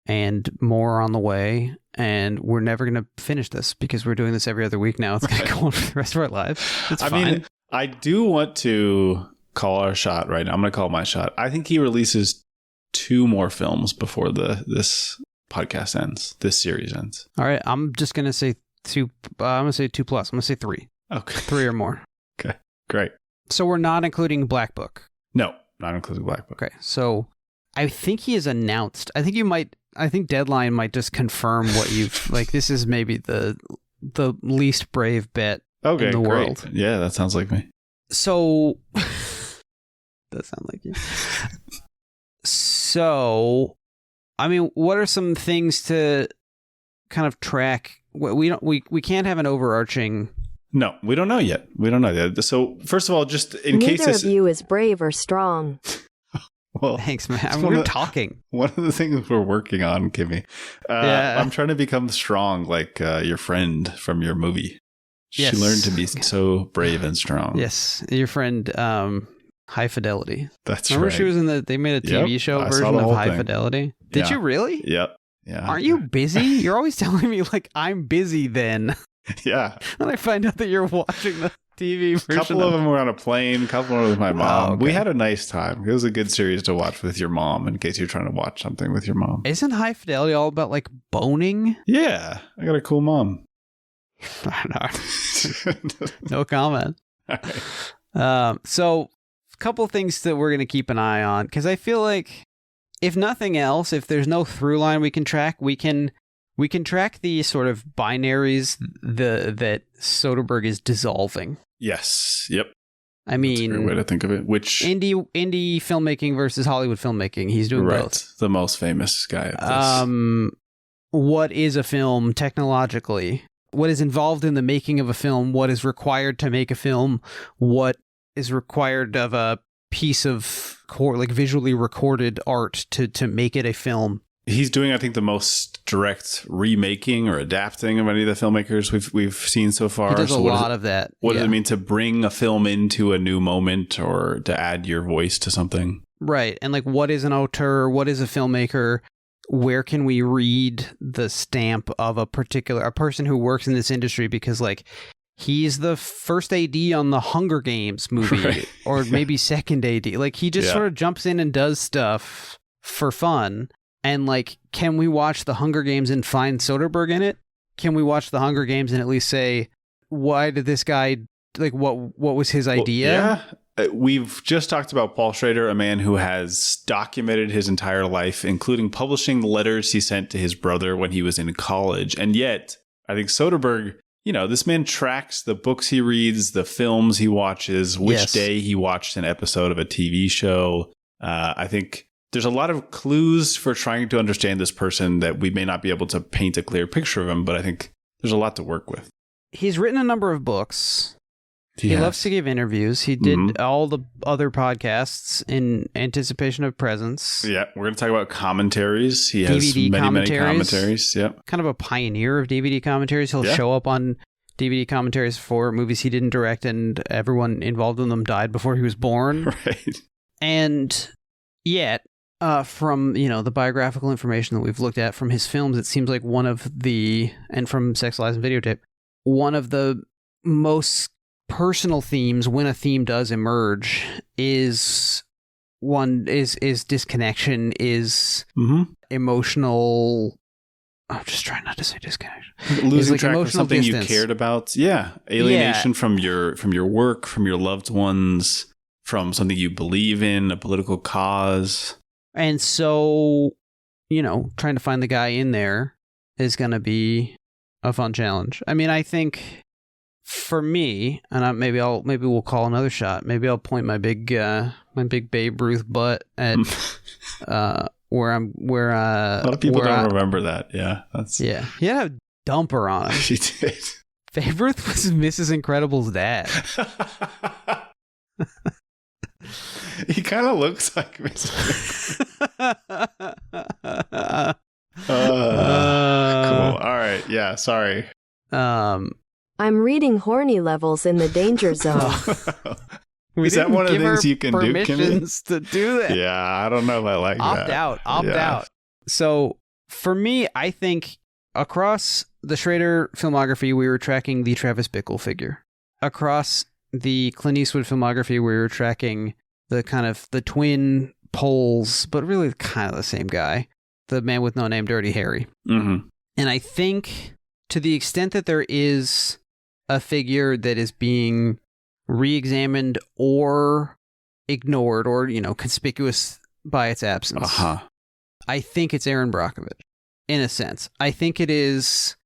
and more on the way. And we're never going to finish this because we're doing this every other week now. It's going to go on for the rest of our lives. It's fine. I mean, I do want to call our shot right now. I'm going to call my shot. I think he releases 2 more films before this podcast ends. This series ends. All right. I'm just going to say 2. I'm going to say 2+. I'm going to say 3. Okay. 3 or more. Okay. Great. So we're not including Black Book. No, not including Black Book. Okay. So I think he has announced. I think Deadline might just confirm what you've like. This is maybe the least brave bet in the world. Yeah, that sounds like me. So does sound like you. So, I mean, what are some things to kind of track? We can't have an overarching. No, we don't know yet. So, first of all, just in case Neither of you is brave or strong. Well, thanks, man. I mean, we're talking. One of the things we're working on, Kimmy. I'm trying to become strong, like your friend from your movie. Yes. She learned to be so brave and strong. Yes, your friend, High Fidelity. That's Remember right. She was in they made a TV show version of High Fidelity. Did you really? Yep. Yeah. Aren't you busy? You're always telling me like I'm busy then. Yeah. And I find out that you're watching the TV version. A couple of them were on a plane, a couple were with my mom. Oh, okay. We had a nice time. It was a good series to watch with your mom in case you're trying to watch something with your mom. Isn't High Fidelity all about like boning? Yeah. I got a cool mom. No comment. All right. So a couple things that we're going to keep an eye on, because I feel like if nothing else, if there's no through line we can track, we can track the sort of binaries that Soderbergh is dissolving. Yes. Yep. I mean, that's a great way to think of it. Which indie filmmaking versus Hollywood filmmaking. He's doing both. The most famous guy at this. What is a film technologically? What is involved in the making of a film? What is required to make a film? What is required of a piece of visually recorded art to make it a film? He's doing, I think, the most direct remaking or adapting of any of the filmmakers we've seen so far. He does a lot of that. What does it mean to bring a film into a new moment or to add your voice to something? Right. And like, what is an auteur? What is a filmmaker? Where can we read the stamp of a person who works in this industry? Because like, he's the first AD on the Hunger Games movie, right. Or maybe second AD. Like, he just sort of jumps in and does stuff for fun. And like, can we watch the Hunger Games and find Soderbergh in it? Can we watch the Hunger Games and at least say, why did this guy, like, what was his idea? Yeah. We've just talked about Paul Schrader, a man who has documented his entire life, including publishing the letters he sent to his brother when he was in college. And yet, I think Soderbergh, this man tracks the books he reads, the films he watches, which day he watched an episode of a TV show. I think there's a lot of clues for trying to understand this person that we may not be able to paint a clear picture of him, but I think there's a lot to work with. He's written a number of books. He loves to give interviews. He did all the other podcasts in anticipation of Presence. Yeah, we're going to talk about commentaries. He has many commentaries. Yep. Kind of a pioneer of DVD commentaries. He'll show up on DVD commentaries for movies he didn't direct, and everyone involved in them died before he was born. Right. And yet, from the biographical information that we've looked at from his films, it seems like and from Sex, Lies, and Videotape, one of the most personal themes when a theme does emerge is disconnection, is emotional. I'm just trying not to say disconnection. Losing track of something distance. You cared about. Yeah. Alienation from your work, from your loved ones, from something you believe in, a political cause. And so, trying to find the guy in there is going to be a fun challenge. I mean, I think for me, and maybe we'll call another shot. Maybe I'll point my big Babe Ruth butt at A lot of people don't remember that. Yeah, he had a dumper on him. She did. Babe Ruth was Mrs. Incredible's dad. He kind of looks like Mrs. Cool. All right. Yeah. Sorry. I'm reading horny levels in the danger zone. Is that one of the things you can do, Kimmy? Permissions to do that. Yeah, I don't know if I like that. Opt out. So for me, I think across the Schrader filmography, we were tracking the Travis Bickle figure. Across the Clint Eastwood filmography, we were tracking the kind of the twin poles, but really kind of the same guy, the man with no name, Dirty Harry. Mm-hmm. And I think to the extent that there is a figure that is being re-examined or ignored or, conspicuous by its absence, I think it's Aaron Brockovich, in a sense. I think it is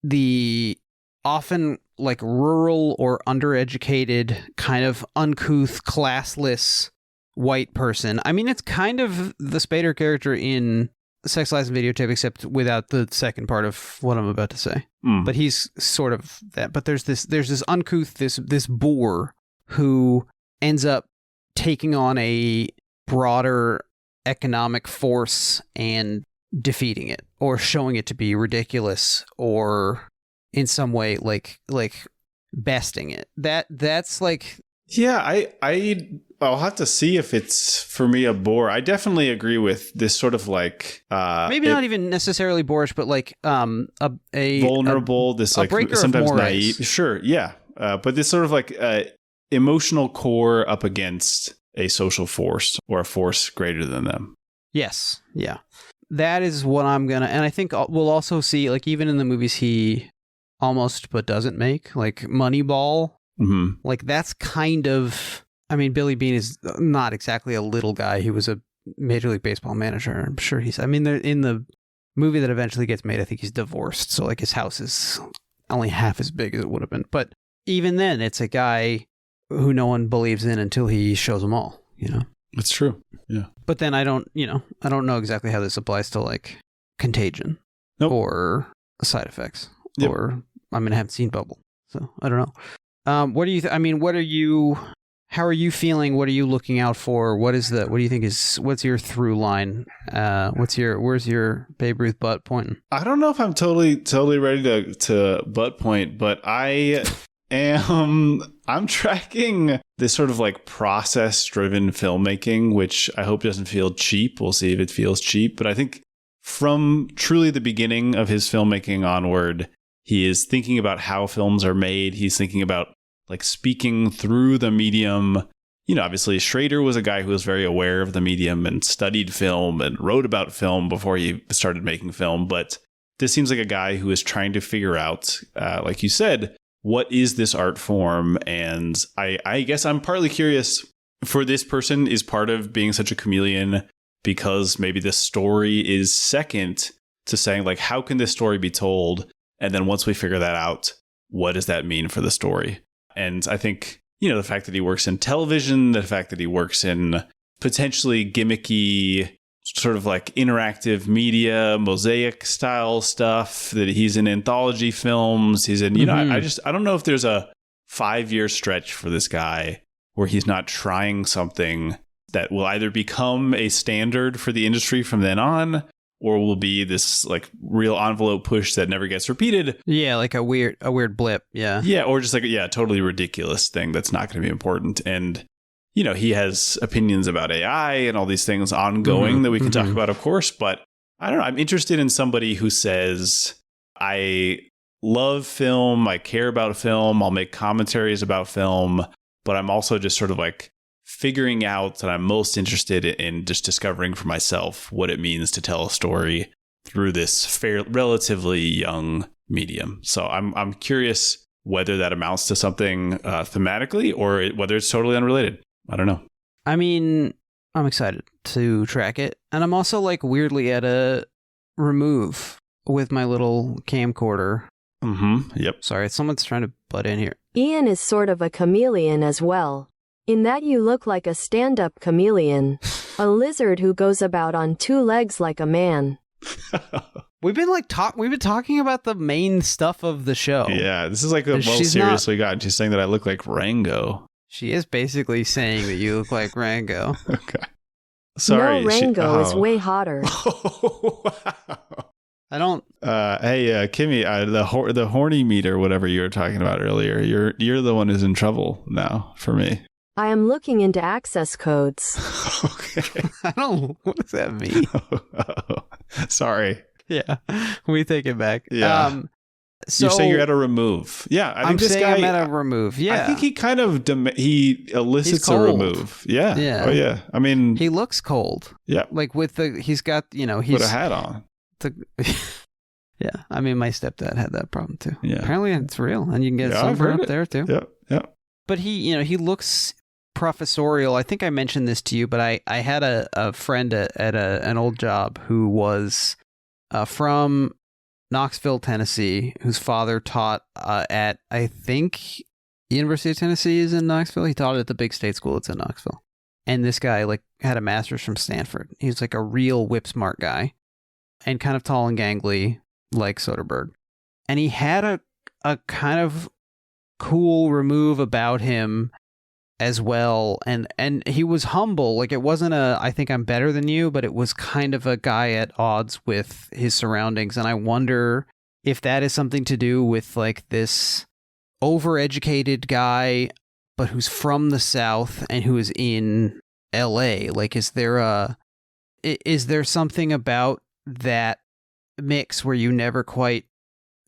the often like rural or undereducated, kind of uncouth, classless white person. I mean, it's kind of the Spader character in Sex, Lies, and Videotape, except without the second part of what I'm about to say. But he's sort of that. But there's this uncouth, this boor who ends up taking on a broader economic force and defeating it, or showing it to be ridiculous, or in some way like besting it. That's like, yeah, I'll have to see if it's for me a bore. I definitely agree with this sort of like maybe not even necessarily boorish, but like a vulnerable, this like sometimes naive. Sure, yeah, but this sort of like emotional core up against a social force or a force greater than them. Yes, yeah, that is what I'm gonna, and I think we'll also see, like, even in the movies he almost but doesn't make, like Moneyball. Like that's kind of, I mean, Billy Beane is not exactly a little guy. He was a Major League Baseball manager. I'm sure in the movie that eventually gets made, I think he's divorced. So like his house is only half as big as it would have been. But even then, it's a guy who no one believes in until he shows them all, It's true. Yeah. But then I don't know exactly how this applies to like Contagion or Side Effects or, I haven't seen Bubble. So I don't know. What do you, how are you feeling? What are you looking out for? What do you think what's your through line? Where's your Babe Ruth butt pointing? I don't know if I'm totally ready to butt point, but I'm tracking this sort of like process driven filmmaking, which I hope doesn't feel cheap. We'll see if it feels cheap, but I think from truly the beginning of his filmmaking onward, he is thinking about how films are made. He's thinking about like speaking through the medium. Obviously Schrader was a guy who was very aware of the medium and studied film and wrote about film before he started making film. But this seems like a guy who is trying to figure out, like you said, what is this art form? And I guess I'm partly curious, for this person is part of being such a chameleon because maybe the story is second to saying like, how can this story be told? And then once we figure that out, what does that mean for the story? And I think, the fact that he works in television, the fact that he works in potentially gimmicky, sort of like interactive media, mosaic style stuff, that he's in anthology films, he's in, I don't know if there's a 5-year stretch for this guy where he's not trying something that will either become a standard for the industry from then on, or will be this like real envelope push that never gets repeated. Yeah, like a weird blip. Yeah. Yeah, or just like totally ridiculous thing that's not going to be important. And he has opinions about AI and all these things ongoing that we can talk about, of course. But I don't know. I'm interested in somebody who says, I love film, I care about film, I'll make commentaries about film, but I'm also just sort of like figuring out that I'm most interested in just discovering for myself what it means to tell a story through this relatively young medium. So I'm curious whether that amounts to something thematically or whether it's totally unrelated. I don't know. I'm excited to track it. And I'm also like weirdly at a remove with my little camcorder. Yep. Sorry, someone's trying to butt in here. Ian is sort of a chameleon as well, in that you look like a stand-up chameleon. A lizard who goes about on two legs like a man. We've been talking about the main stuff of the show. Yeah, this is like the most She's serious we got. She's saying that I look like Rango. She is basically saying that you look like Rango. Okay. Sorry. No, Rango is way hotter. Oh, wow. I don't. Hey, Kimmy, the horny meter, whatever you were talking about earlier. You're the one who's in trouble now for me. I am looking into access codes. Okay. I don't. What does that mean? Sorry. Yeah, we take it back. Yeah. So you're saying you're at a remove. Yeah, I think this guy. I'm at a remove. Yeah, I think he kind of he elicits a remove. Yeah. Yeah. Oh yeah. I mean, he looks cold. Yeah. Like he's got he's put a hat on. Yeah, I mean, my stepdad had that problem too. Yeah. Apparently it's real, and you can get sunburn up there too. Yep. Yep. But he looks professorial. I think I mentioned this to you, but I had a friend at an old job who was from Knoxville, Tennessee, whose father taught at, I think, University of Tennessee is in Knoxville. He taught at the big state school that's in Knoxville. And this guy had a master's from Stanford. He's like a real whip smart guy and kind of tall and gangly like Soderbergh. And he had a kind of cool remove about him as well, and he was humble. Like, it wasn't I think I'm better than you, but it was kind of a guy at odds with his surroundings. And I wonder if that is something to do with like this overeducated guy, but who's from the South and who is in LA. Like, is there something about that mix where you never quite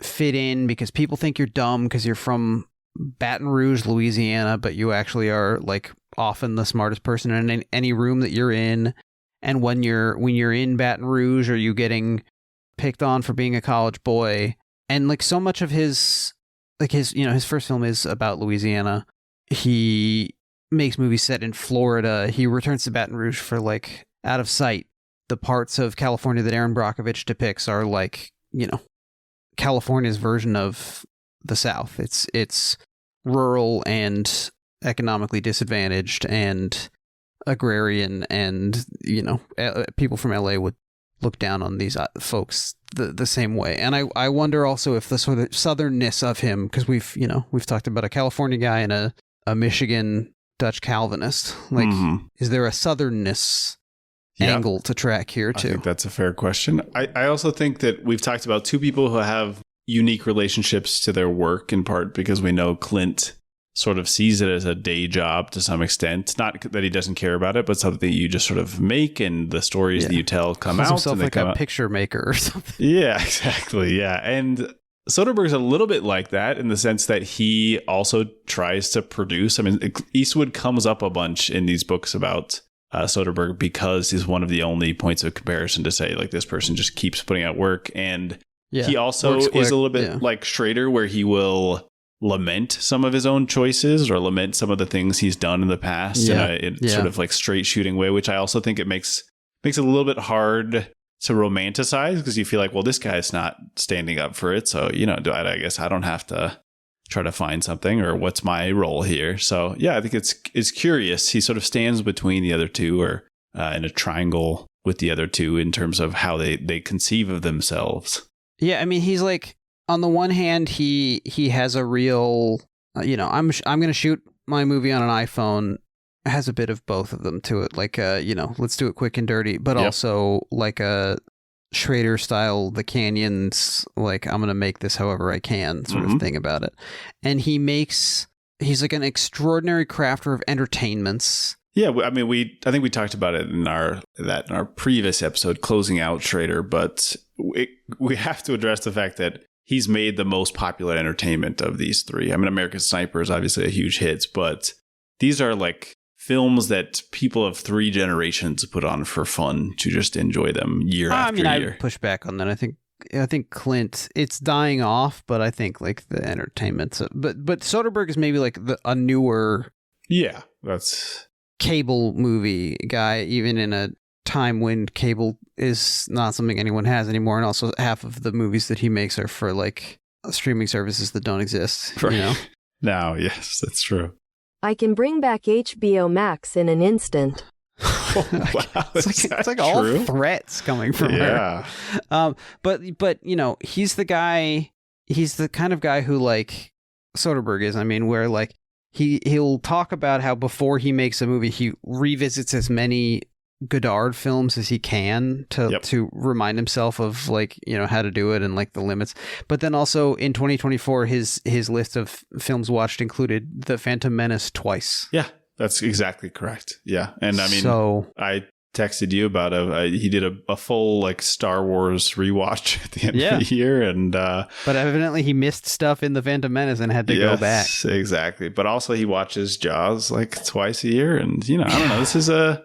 fit in because people think you're dumb because you're from Baton Rouge, Louisiana, but you actually are like often the smartest person in any room that you're in. And when you're in Baton Rouge, are you getting picked on for being a college boy? And like so much of his first film is about Louisiana. He makes movies set in Florida. He returns to Baton Rouge for like Out of Sight. The parts of California that Aaron Brockovich depicts are like, California's version of the South. It's rural and economically disadvantaged and agrarian, and people from LA would look down on these folks the same way. And I wonder also if the sort of southernness of him, because we've talked about a California guy and a Michigan Dutch Calvinist. Like, is there a southernness angle to track here too? I think that's a fair question. I also think that we've talked about two people who have unique relationships to their work, in part because we know Clint sort of sees it as a day job to some extent. Not that he doesn't care about it, but something that you just sort of make, and the stories that you tell come out. Himself and they like come a out. picture maker or something. Yeah, exactly. Yeah. And Soderbergh's a little bit like that in the sense that he also tries to produce. I mean, Eastwood comes up a bunch in these books about Soderbergh because he's one of the only points of comparison to say, like, this person just keeps putting out work. And he also is a little bit like Schrader, where he will lament some of his own choices or lament some of the things he's done in the past in a sort of like straight shooting way, which I also think it makes it a little bit hard to romanticize, because you feel like, well, this guy's not standing up for it. So, I guess I don't have to try to find something, or what's my role here? So, yeah, I think it's curious. He sort of stands between the other two, or in a triangle with the other two in terms of how they conceive of themselves. Yeah, I mean, he's like, on the one hand, he has a real, I'm going to shoot my movie on an iPhone. It has a bit of both of them to it, like let's do it quick and dirty, but also like a Schrader style, the Canyons, like, I'm going to make this however I can sort of thing about it. And he's like an extraordinary crafter of entertainments. Yeah, I mean, I think we talked about it in our previous episode, closing out Schrader, but we have to address the fact that he's made the most popular entertainment of these three. I mean, American Sniper is obviously a huge hit, but these are like films that people of three generations put on for fun to just enjoy them year after year. I push back on that. I think Clint, it's dying off, but I think like the entertainment's but Soderbergh is maybe like a newer that's cable movie guy, even in a time when cable is not something anyone has anymore, and also half of the movies that he makes are for like streaming services that don't exist. Right. Now, yes, that's true. I can bring back HBO Max in an instant. Wow, It's like all threats coming from her. But you know, he's the kind of guy who like Soderbergh is. I mean, where like he'll talk about how before he makes a movie, he revisits as many Godard films as he can to remind himself of like, you know, how to do it and like the limits. But then also in 2024, his list of films watched included The Phantom Menace twice. Yeah, that's exactly correct. Yeah. And I mean, I texted you about he did a full like Star Wars rewatch at the end of the year, and but evidently he missed stuff in The Phantom Menace and had to go back. Exactly. But also he watches Jaws like twice a year, and you know, I don't know,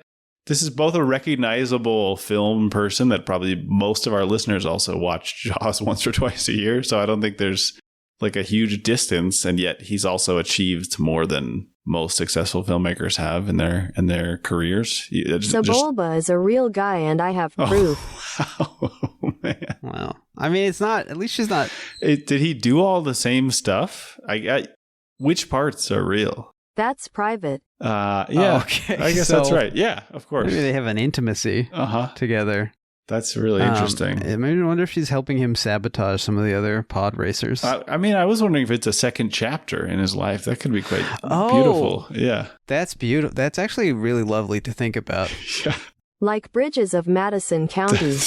this is both a recognizable film person that probably most of our listeners also watch Jaws once or twice a year. So I don't think there's like a huge distance, and yet he's also achieved more than most successful filmmakers have in their careers. Bulba is a real guy, and I have proof. Oh, man. Wow. I mean, it's not. At least she's not. Did he do all the same stuff? Which parts are real? That's private. Yeah. Oh, okay. I guess that's right. Yeah, of course. Maybe they have an intimacy together. That's really interesting. Maybe I wonder if she's helping him sabotage some of the other pod racers. I mean, I was wondering if it's a second chapter in his life. That could be quite beautiful. Yeah. That's beautiful. That's actually really lovely to think about. Yeah. Like Bridges of Madison County.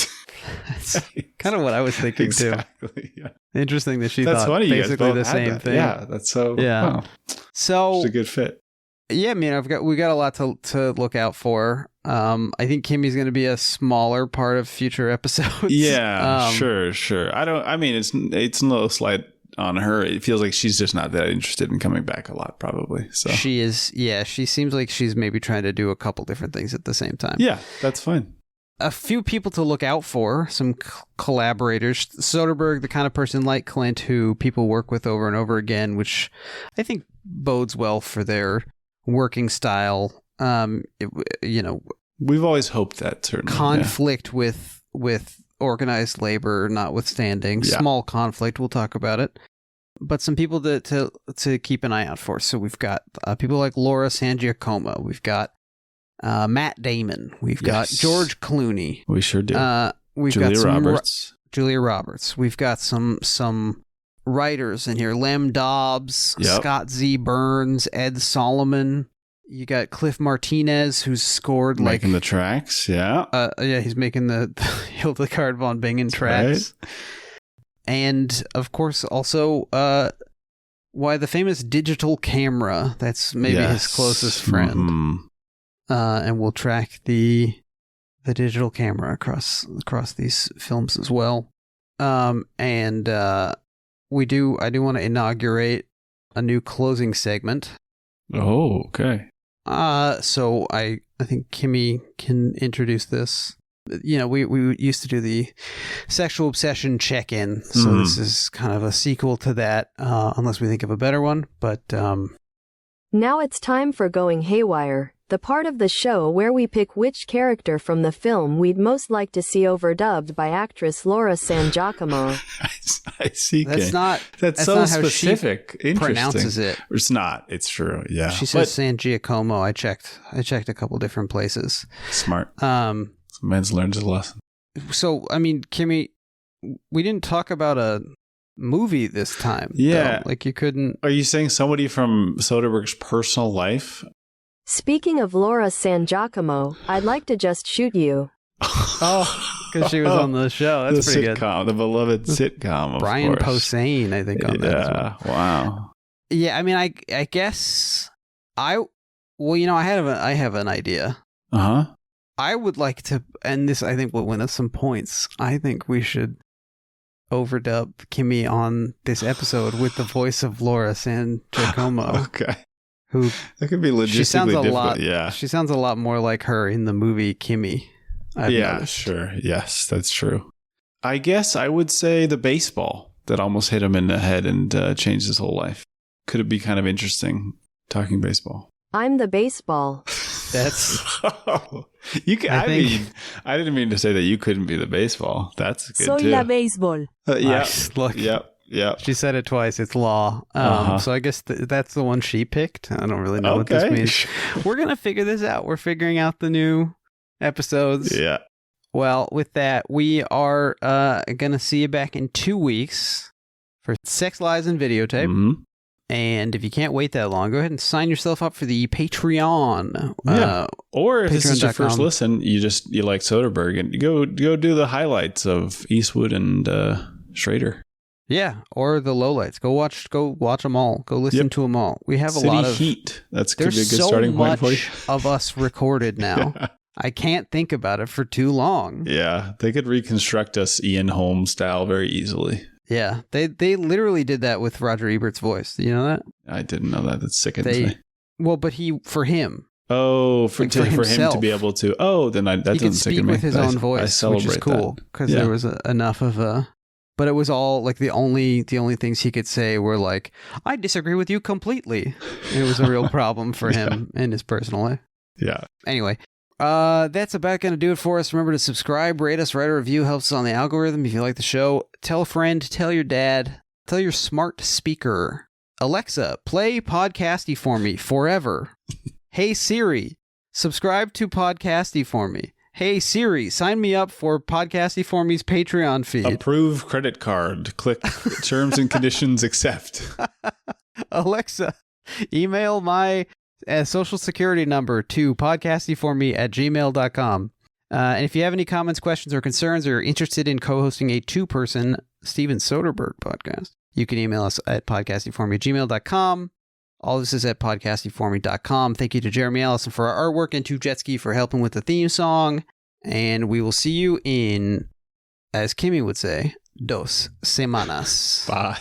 That's kind of what I was thinking exactly, too. Yeah. Interesting that she that's thought funny, basically the same thing. Yeah, that's so. Yeah. Wow. So it's a good fit. Yeah, I mean, we got a lot to look out for. I think Kimmy's going to be a smaller part of future episodes. Yeah, sure. I mean, it's no slight on her. It feels like she's just not that interested in coming back a lot, probably. So she is. Yeah, she seems like she's maybe trying to do a couple different things at the same time. Yeah, that's fine. A few people to look out for, some collaborators. Soderbergh, the kind of person like Clint who people work with over and over again, which I think bodes well for their working style. You know, we've always hoped that certainly conflict with organized labor notwithstanding, small conflict. We'll talk about it, but some people to keep an eye out for. So we've got people like Laura San Giacomo. We've got Matt Damon. We've got George Clooney. We sure do. We've Julia got Roberts. Julia Roberts. We've got some writers in here. Lem Dobbs, Scott Z. Burns, Ed Solomon. You got Cliff Martinez, who's scored making the tracks. Yeah. He's making the Hildegard von Bingen tracks. Right. And of course, also, the famous digital camera. That's maybe his closest friend. Mm-hmm. And we'll track the digital camera across these films as well. And I do want to inaugurate a new closing segment. Oh, okay. So I think Kimmy can introduce this. You know, we used to do the sexual obsession check-in, so this is kind of a sequel to that, unless we think of a better one. But now it's time for Going Haywire, the part of the show where we pick which character from the film we'd most like to see overdubbed by actress Laura San Giacomo. I see. That's not so not specific. How she pronounces it. It's not. It's true. Yeah. She says San Giacomo. I checked a couple different places. Smart. Man's learned his lesson. So, I mean, Kimmy, we didn't talk about a movie this time. Yeah. Though. Like you couldn't. Are you saying somebody from Soderbergh's personal life? Speaking of Laura San Giacomo, I'd like to just shoot you. Because she was on the show. That's pretty sitcom, good. The beloved sitcom, of Brian course. Posehn, I think, on that as well. Wow. Yeah, I mean, I guess I have an idea. Uh-huh. I would like to, and this I think will win us some points. I think we should overdub Kimmy on this episode with the voice of Laura San Giacomo. Okay. Who that could be logistically difficult. Yeah. She sounds a lot more like her in the movie Kimmy. I've noticed. Sure. Yes, that's true. I guess I would say the baseball that almost hit him in the head and changed his whole life. Could it be kind of interesting talking baseball? I'm the baseball. That's you can. I mean, I didn't mean to say that you couldn't be the baseball. That's good too. Soy la baseball. Yeah. Look. Yep. Yeah. She said it twice. It's law. So I guess that's the one she picked. I don't really know what this means. We're going to figure this out. We're figuring out the new episodes. Yeah. Well, with that, we are going to see you back in 2 weeks for Sex, Lies, and Videotape. Mm-hmm. And if you can't wait that long, go ahead and sign yourself up for the Patreon. Yeah. Or if this is your first patreon.com. listen, you like Soderbergh, and go do the highlights of Eastwood and Schrader. Yeah, or the lowlights. Go watch them all. Go listen to them all. We have City a lot of Heat. That's could there's be a good so starting point much for you. of us recorded now. Yeah. I can't think about it for too long. Yeah, they could reconstruct us Ian Holmes style very easily. Yeah, they literally did that with Roger Ebert's voice. Do you know that? I didn't know that. That sickens me. Well, but for him. Oh, for him to himself. be able to. Oh, then that He doesn't could speak sicken me. with his own voice, I celebrate which is cool because Yeah. there was enough of a. But it was all like the only things he could say were like, "I disagree with you completely." And it was a real problem for him in his personal life. Yeah. Anyway, that's about going to do it for us. Remember to subscribe, rate us, write a review. Helps us on the algorithm. If you like the show, tell a friend, tell your dad, tell your smart speaker. Alexa, play Pod Casty For Me forever. Hey Siri, subscribe to Pod Casty For Me. Hey Siri, sign me up for Pod Casty For Me's Patreon feed. Approve credit card. Click terms and conditions accept. Alexa, email my social security number to podcastyforme@gmail.com. And if you have any comments, questions, or concerns, or you're interested in co-hosting a 2-person Steven Soderbergh podcast, you can email us at podcastyforme@gmail.com. All this is at podcastyforme.com. Thank you to Jeremy Allison for our artwork and to Jetski for helping with the theme song. And we will see you in, as Kimmy would say, 2 semanas. Bye.